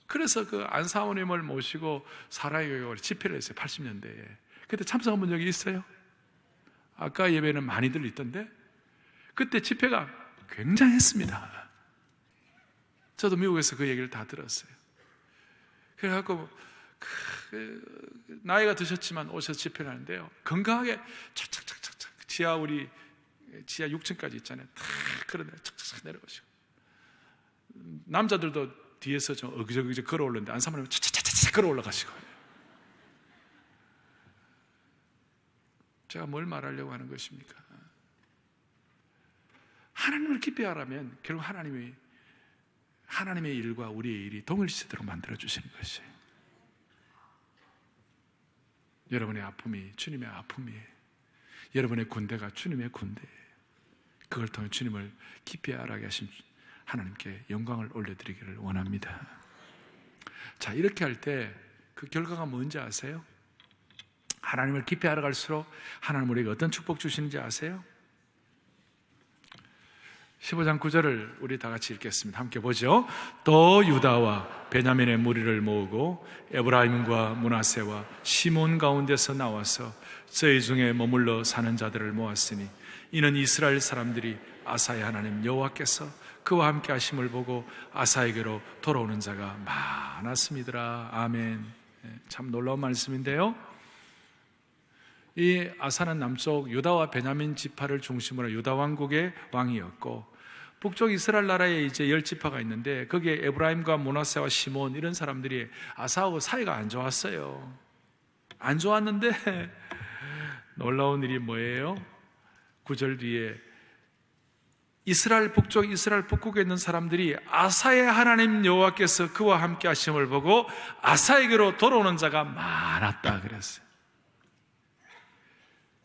그래서 그 안 사모님을 모시고 사랑의 교회가 집회를 했어요. 80년대에. 그때 참석한 분 여기 있어요? 아까 예배는 많이들 있던데 그때 집회가 굉장했습니다. 저도 미국에서 그 얘기를 다 들었어요. 그래갖고 나이가 드셨지만 오셔서 집회를 하는데요, 건강하게 착착착착착 지하 6층까지 있잖아요. 탁 그런데 착착착 내려오시고 남자들도 뒤에서 좀 어그저그저 걸어올는데 안 사모님은 착착착착 걸어올라가시고. 제가 뭘 말하려고 하는 것입니까? 하나님을 기쁘게 하라면 결국 하나님의 일과 우리의 일이 동일시되도록 만들어주시는 것이에요. 여러분의 아픔이 주님의 아픔이에요. 여러분의 군대가 주님의 군대예요. 그걸 통해 주님을 깊이 알아게 하신 하나님께 영광을 올려드리기를 원합니다. 자, 이렇게 할 때 그 결과가 뭔지 아세요? 하나님을 깊이 알아갈수록 하나님 우리에게 어떤 축복 주시는지 아세요? 15장 9절을 우리 다 같이 읽겠습니다. 함께 보죠. 또 유다와 베냐민의 무리를 모으고 에브라임과 므낫세와 시몬 가운데서 나와서 저희 중에 머물러 사는 자들을 모았으니 이는 이스라엘 사람들이 아사의 하나님 여호와께서 그와 함께 하심을 보고 아사에게로 돌아오는 자가 많았습니다. 아멘. 참 놀라운 말씀인데요, 이 아사는 남쪽 유다와 베냐민 지파를 중심으로 유다 왕국의 왕이었고, 북쪽 이스라엘 나라에 이제 10지파가 있는데 거기에 에브라임과 므낫세와 시몬 이런 사람들이 아사하고 사이가 안 좋았어요. 안 좋았는데 놀라운 일이 뭐예요? 9절 뒤에 이스라엘 북쪽 이스라엘 북국에 있는 사람들이 아사의 하나님 여호와께서 그와 함께 하심을 보고 아사에게로 돌아오는 자가 많았다 그랬어요.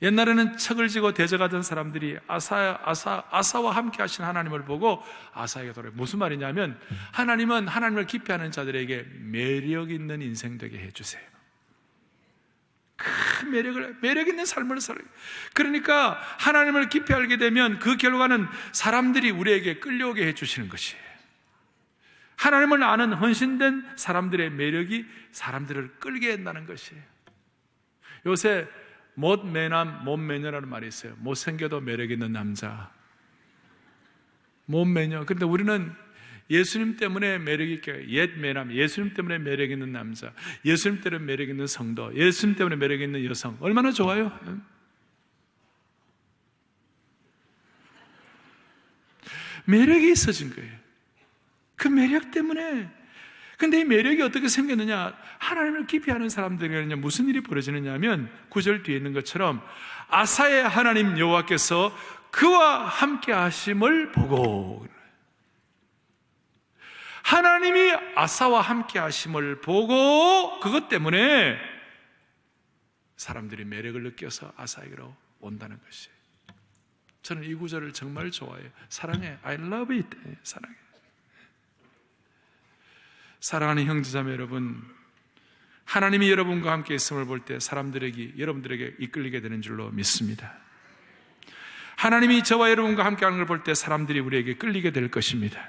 옛날에는 척을 지고 대적하던 사람들이 아사와 함께 하신 하나님을 보고 아사에게 돌아요. 무슨 말이냐면 하나님은 하나님을 기피하는 자들에게 매력 있는 인생 되게 해주세요. 큰 매력 있는 삶을 살아요. 그러니까 하나님을 깊이 알게 되면 그 결과는 사람들이 우리에게 끌려오게 해주시는 것이에요. 하나님을 아는 헌신된 사람들의 매력이 사람들을 끌게 한다는 것이에요. 요새 못매남, 못매녀라는 말이 있어요. 못생겨도 매력 있는 남자, 못매녀. 그런데 우리는 예수님 때문에 매력 있게, 옛매남, 예수님 때문에 매력 있는 남자, 예수님 때문에 매력 있는 성도, 예수님 때문에 매력 있는 여성, 얼마나 좋아요? 매력이 있어진 거예요. 그 매력 때문에. 근데 이 매력이 어떻게 생겼느냐? 하나님을 깊이 아는 사람들에게는 무슨 일이 벌어지느냐 하면 9절 뒤에 있는 것처럼 아사의 하나님 여호와께서 그와 함께 하심을 보고, 하나님이 아사와 함께 하심을 보고 그것 때문에 사람들이 매력을 느껴서 아사에게로 온다는 것이에요. 저는 이 구절을 정말 좋아해요. 사랑해. I love it. 사랑해. 사랑하는 형제자매 여러분, 하나님이 여러분과 함께 있음을 볼 때 여러분들에게 이끌리게 되는 줄로 믿습니다. 하나님이 저와 여러분과 함께 하는 걸 볼 때 사람들이 우리에게 끌리게 될 것입니다.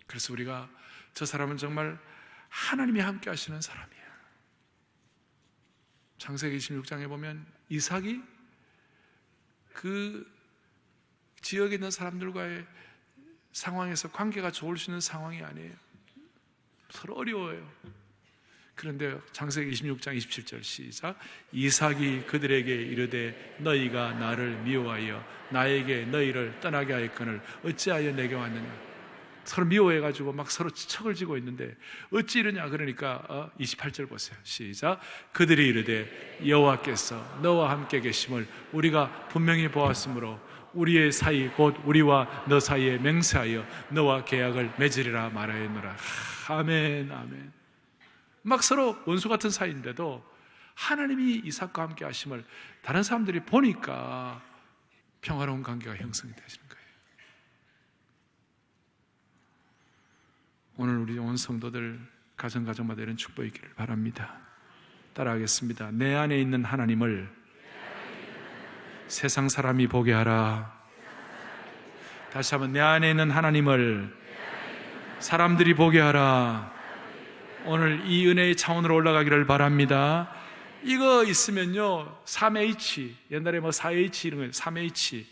그래서 우리가 저 사람은 정말 하나님이 함께 하시는 사람이야. 창세기 26장에 보면 이삭이 그 지역에 있는 사람들과의 상황에서 관계가 좋을 수 있는 상황이 아니에요. 서로 어려워요. 그런데 창세기 26장 27절 시작. 이삭이 그들에게 이르되 너희가 나를 미워하여 나에게 너희를 떠나게 하였거늘 어찌하여 내게 왔느냐. 서로 미워해가지고 막 서로 척을 지고 있는데 어찌 이러냐. 그러니까 28절 보세요. 시작. 그들이 이르되 여호와께서 너와 함께 계심을 우리가 분명히 보았으므로 우리의 사이 곧 우리와 너 사이에 맹세하여 너와 계약을 맺으리라 말하였노라. 아멘, 아멘. 막 서로 원수 같은 사이인데도 하나님이 이삭과 함께 하심을 다른 사람들이 보니까 평화로운 관계가 형성이 되시는 거예요. 오늘 우리 온 성도들 가정가정마다 이런 축복이 있기를 바랍니다. 따라하겠습니다. 내 안에 있는 하나님을 세상 사람이 보게 하라. 다시 한번 내 안에 있는 하나님을 사람들이 보게 하라. 오늘 이 은혜의 차원으로 올라가기를 바랍니다. 이거 있으면요 3H, 옛날에 뭐 4H 이런 거 3H,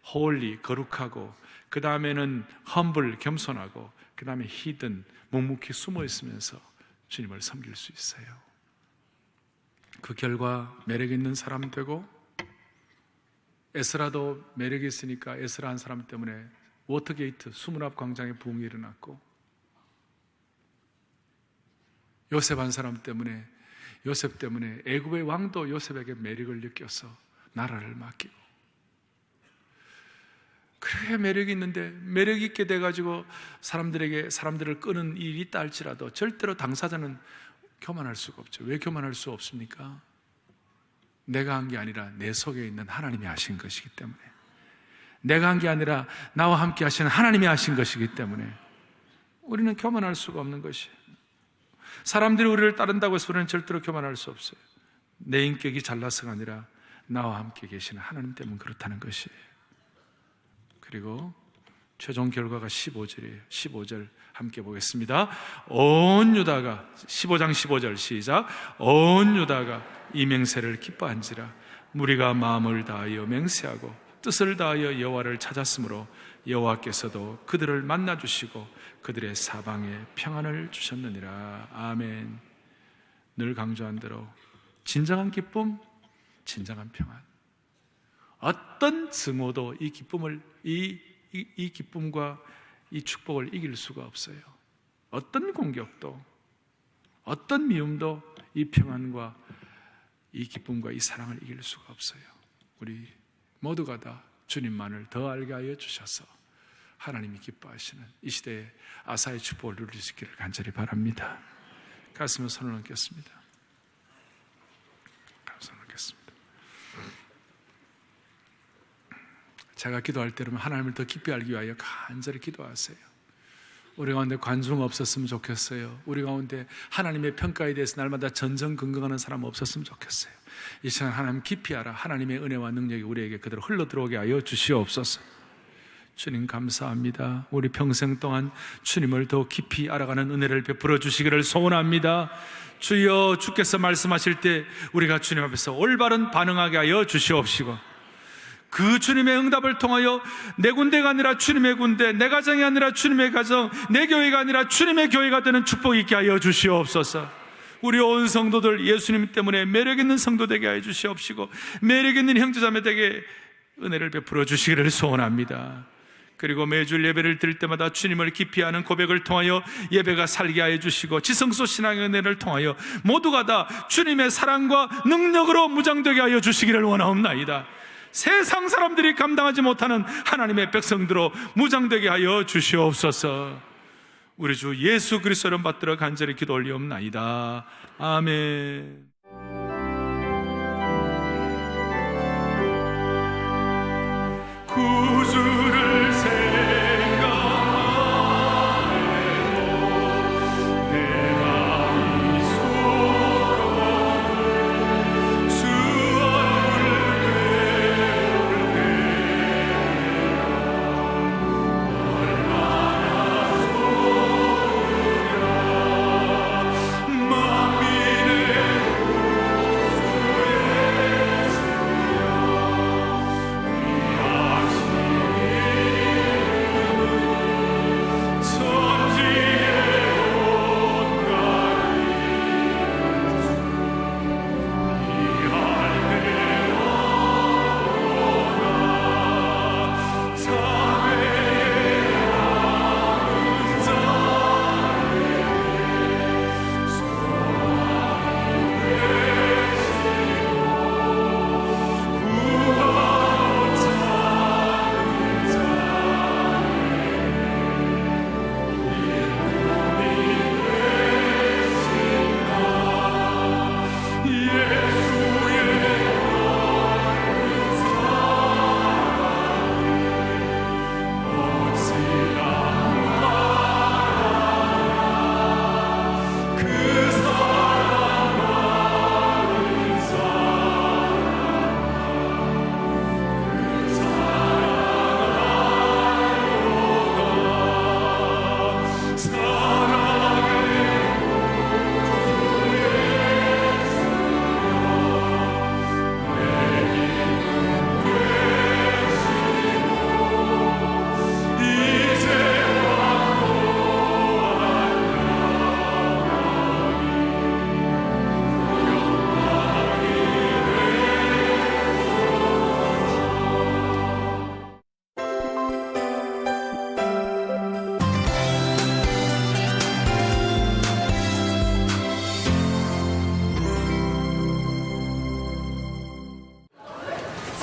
holy, 거룩하고, 그 다음에는 humble, 겸손하고, 그 다음에 hidden, 묵묵히 숨어 있으면서 주님을 섬길 수 있어요. 그 결과 매력 있는 사람 되고, 에스라도 매력이 있으니까 에스라 한 사람 때문에 워터게이트 수문 앞 광장에 부흥이 일어났고, 요셉 한 사람 때문에, 요셉 때문에 애굽의 왕도 요셉에게 매력을 느껴서 나라를 맡기고, 그렇게 매력이 있는데 매력 있게 돼가지고 사람들을 끄는 일이 있다 할지라도 절대로 당사자는 교만할 수가 없죠. 왜 교만할 수 없습니까? 내가 한 게 아니라 내 속에 있는 하나님이 하신 것이기 때문에, 내가 한 게 아니라 나와 함께 하시는 하나님이 하신 것이기 때문에 우리는 교만할 수가 없는 것이에요. 사람들이 우리를 따른다고 해서 우리는 절대로 교만할 수 없어요. 내 인격이 잘나서가 아니라 나와 함께 계시는 하나님 때문에 그렇다는 것이에요. 그리고 최종 결과가 15절이에요. 15절 함께 보겠습니다. 온 유다가, 15장 15절 시작. 온 유다가 이 맹세를 기뻐한지라. 무리가 마음을 다하여 맹세하고 뜻을 다하여 여호와를 찾았으므로 여호와께서도 그들을 만나주시고 그들의 사방에 평안을 주셨느니라. 아멘. 늘 강조한 대로 진정한 기쁨, 진정한 평안. 어떤 증오도 이 기쁨을, 이 기쁨과 이 축복을 이길 수가 없어요. 어떤 공격도, 어떤 미움도 이 평안과 이 기쁨과 이 사랑을 이길 수가 없어요. 우리 모두가 다 주님만을 더 알게 하여 주셔서 하나님이 기뻐하시는 이 시대에 아사의 축복을 누릴 수 있기를 간절히 바랍니다. 가슴에 손을 얹겠습니다. 손을 얹겠습니다. 제가 기도할 때는 하나님을 더 깊이 알기 위하여 간절히 기도하세요. 우리 가운데 관중 없었으면 좋겠어요. 우리 가운데 하나님의 평가에 대해서 날마다 전전긍긍하는 사람 없었으면 좋겠어요. 이 시간 하나님 깊이 알아 하나님의 은혜와 능력이 우리에게 그대로 흘러들어오게 하여 주시옵소서. 주님 감사합니다. 우리 평생 동안 주님을 더 깊이 알아가는 은혜를 베풀어 주시기를 소원합니다. 주여, 주께서 말씀하실 때 우리가 주님 앞에서 올바른 반응하게 하여 주시옵시고, 그 주님의 응답을 통하여 내 군대가 아니라 주님의 군대, 내 가정이 아니라 주님의 가정, 내 교회가 아니라 주님의 교회가 되는 축복이 있게 하여 주시옵소서. 우리 온 성도들 예수님 때문에 매력 있는 성도 되게 하여 주시옵시고, 매력 있는 형제자매에게 은혜를 베풀어 주시기를 소원합니다. 그리고 매주 예배를 드릴 때마다 주님을 깊이 아는 고백을 통하여 예배가 살게 하여 주시고, 지성소 신앙의 은혜를 통하여 모두가 다 주님의 사랑과 능력으로 무장되게 하여 주시기를 원하옵나이다. 세상 사람들이 감당하지 못하는 하나님의 백성들로 무장되게 하여 주시옵소서. 우리 주 예수 그리스도를 받들어 간절히 기도 올리옵나이다. 아멘. 구주를 생각하며 내 마음이 속하네. 주 얼굴을 얼마나 소리야. 만민의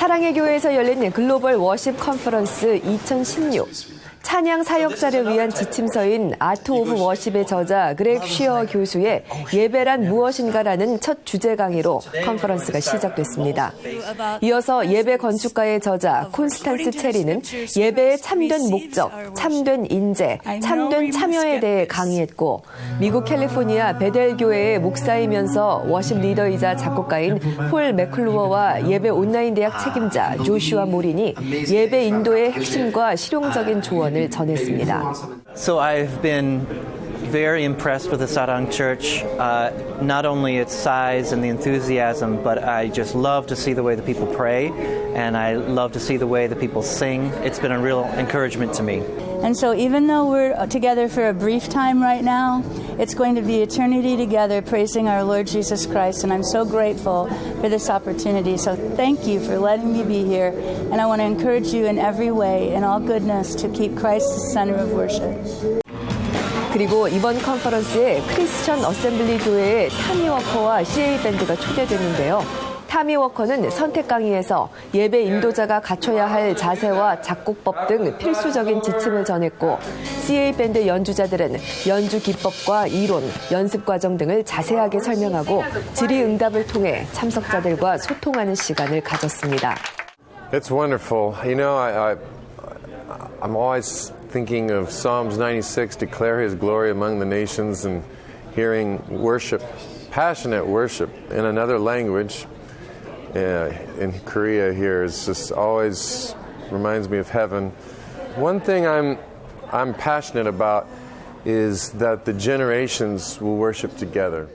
사랑의 교회에서 열린 글로벌 워십 컨퍼런스 2016. 찬양 사역자를 위한 지침서인 아트 오브 워십의 저자 그렉 쉬어 교수의 예배란 무엇인가라는 첫 주제 강의로 컨퍼런스가 시작됐습니다. 이어서 예배 건축가의 저자 콘스탄스 체리는 예배의 참된 목적, 참된 인재, 참된 참여에 대해 강의했고 미국 캘리포니아 베델 교회의 목사이면서 워십 리더이자 작곡가인 폴 맥클루어와 예배 온라인 대학 책임자 조슈아 모린이 예배 인도의 핵심과 실용적인 조언을 전했습니다. So I've been very impressed with the Sarang Church, not only its size and the enthusiasm, but I just love to see the way the people pray, and I love to see the way the people sing. It's been a real encouragement to me. And so even though we're together for a brief time right now, it's going to be eternity together praising our Lord Jesus Christ. And I'm so grateful for this opportunity. So thank you for letting me be here. And I want to encourage you in every way, in all goodness, to keep Christ the center of worship. 그리고 이번 컨퍼런스에 크리스천 어셈블리 교회의 타미 워커와 CA 밴드가 초대됐는데요. 타미 워커는 선택 강의에서 예배 인도자가 갖춰야 할 자세와 작곡법 등 필수적인 지침을 전했고 CA 밴드 연주자들은 연주 기법과 이론, 연습 과정 등을 자세하게 설명하고 질의응답을 통해 참석자들과 소통하는 시간을 가졌습니다. It's wonderful. You know, I'm always thinking of Psalms 96, declare his glory among the nations, and hearing worship, passionate worship in another language. In Korea here is just always reminds me of heaven. One thing I'm passionate about is that the generations will worship together.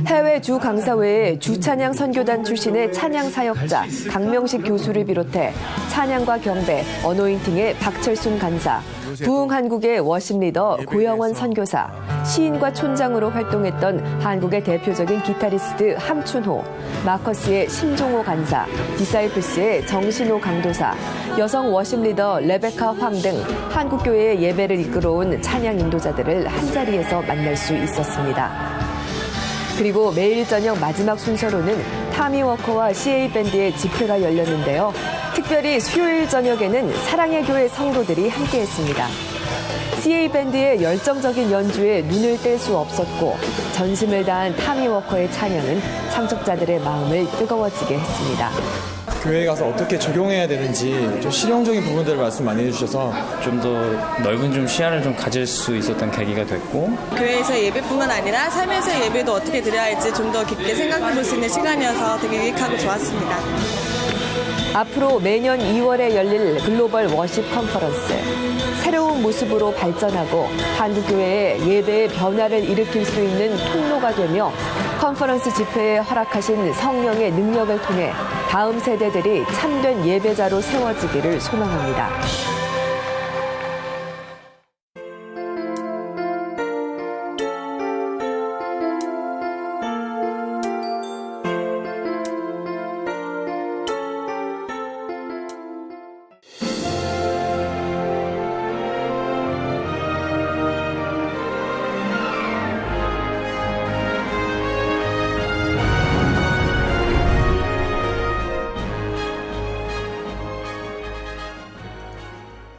해외 주 강사 외에 주찬양 선교단 출신의 찬양 사역자 강명식 교수를 비롯해 찬양과 경배, 어노인팅의 박철순 간사, 부흥한국의 워십 리더 고영원 선교사, 시인과 촌장으로 활동했던 한국의 대표적인 기타리스트 함춘호, 마커스의 심종호 간사, 디사이플스의 정신호 강도사, 여성 워십 리더 레베카 황 등 한국교회의 예배를 이끌어온 찬양 인도자들을 한자리에서 만날 수 있었습니다. 그리고 매일 저녁 마지막 순서로는 타미 워커와 CA 밴드의 집회가 열렸는데요. 특별히 수요일 저녁에는 사랑의 교회 성도들이 함께했습니다. CA 밴드의 열정적인 연주에 눈을 뗄 수 없었고 전심을 다한 타미 워커의 찬양은 참석자들의 마음을 뜨거워지게 했습니다. 교회에 가서 어떻게 적용해야 되는지 좀 실용적인 부분들을 말씀 많이 해주셔서 좀 더 넓은 좀 시야를 좀 가질 수 있었던 계기가 됐고 교회에서 예배뿐만 아니라 살면서 예배도 어떻게 드려야 할지 좀 더 깊게 생각해 볼 수 있는 시간이어서 되게 유익하고 좋았습니다. 앞으로 매년 2월에 열릴 글로벌 워십 컨퍼런스. 새로운 모습으로 발전하고 한국교회의 예배의 변화를 일으킬 수 있는 통로가 되며 컨퍼런스 집회에 허락하신 성령의 능력을 통해 다음 세대들이 참된 예배자로 세워지기를 소망합니다.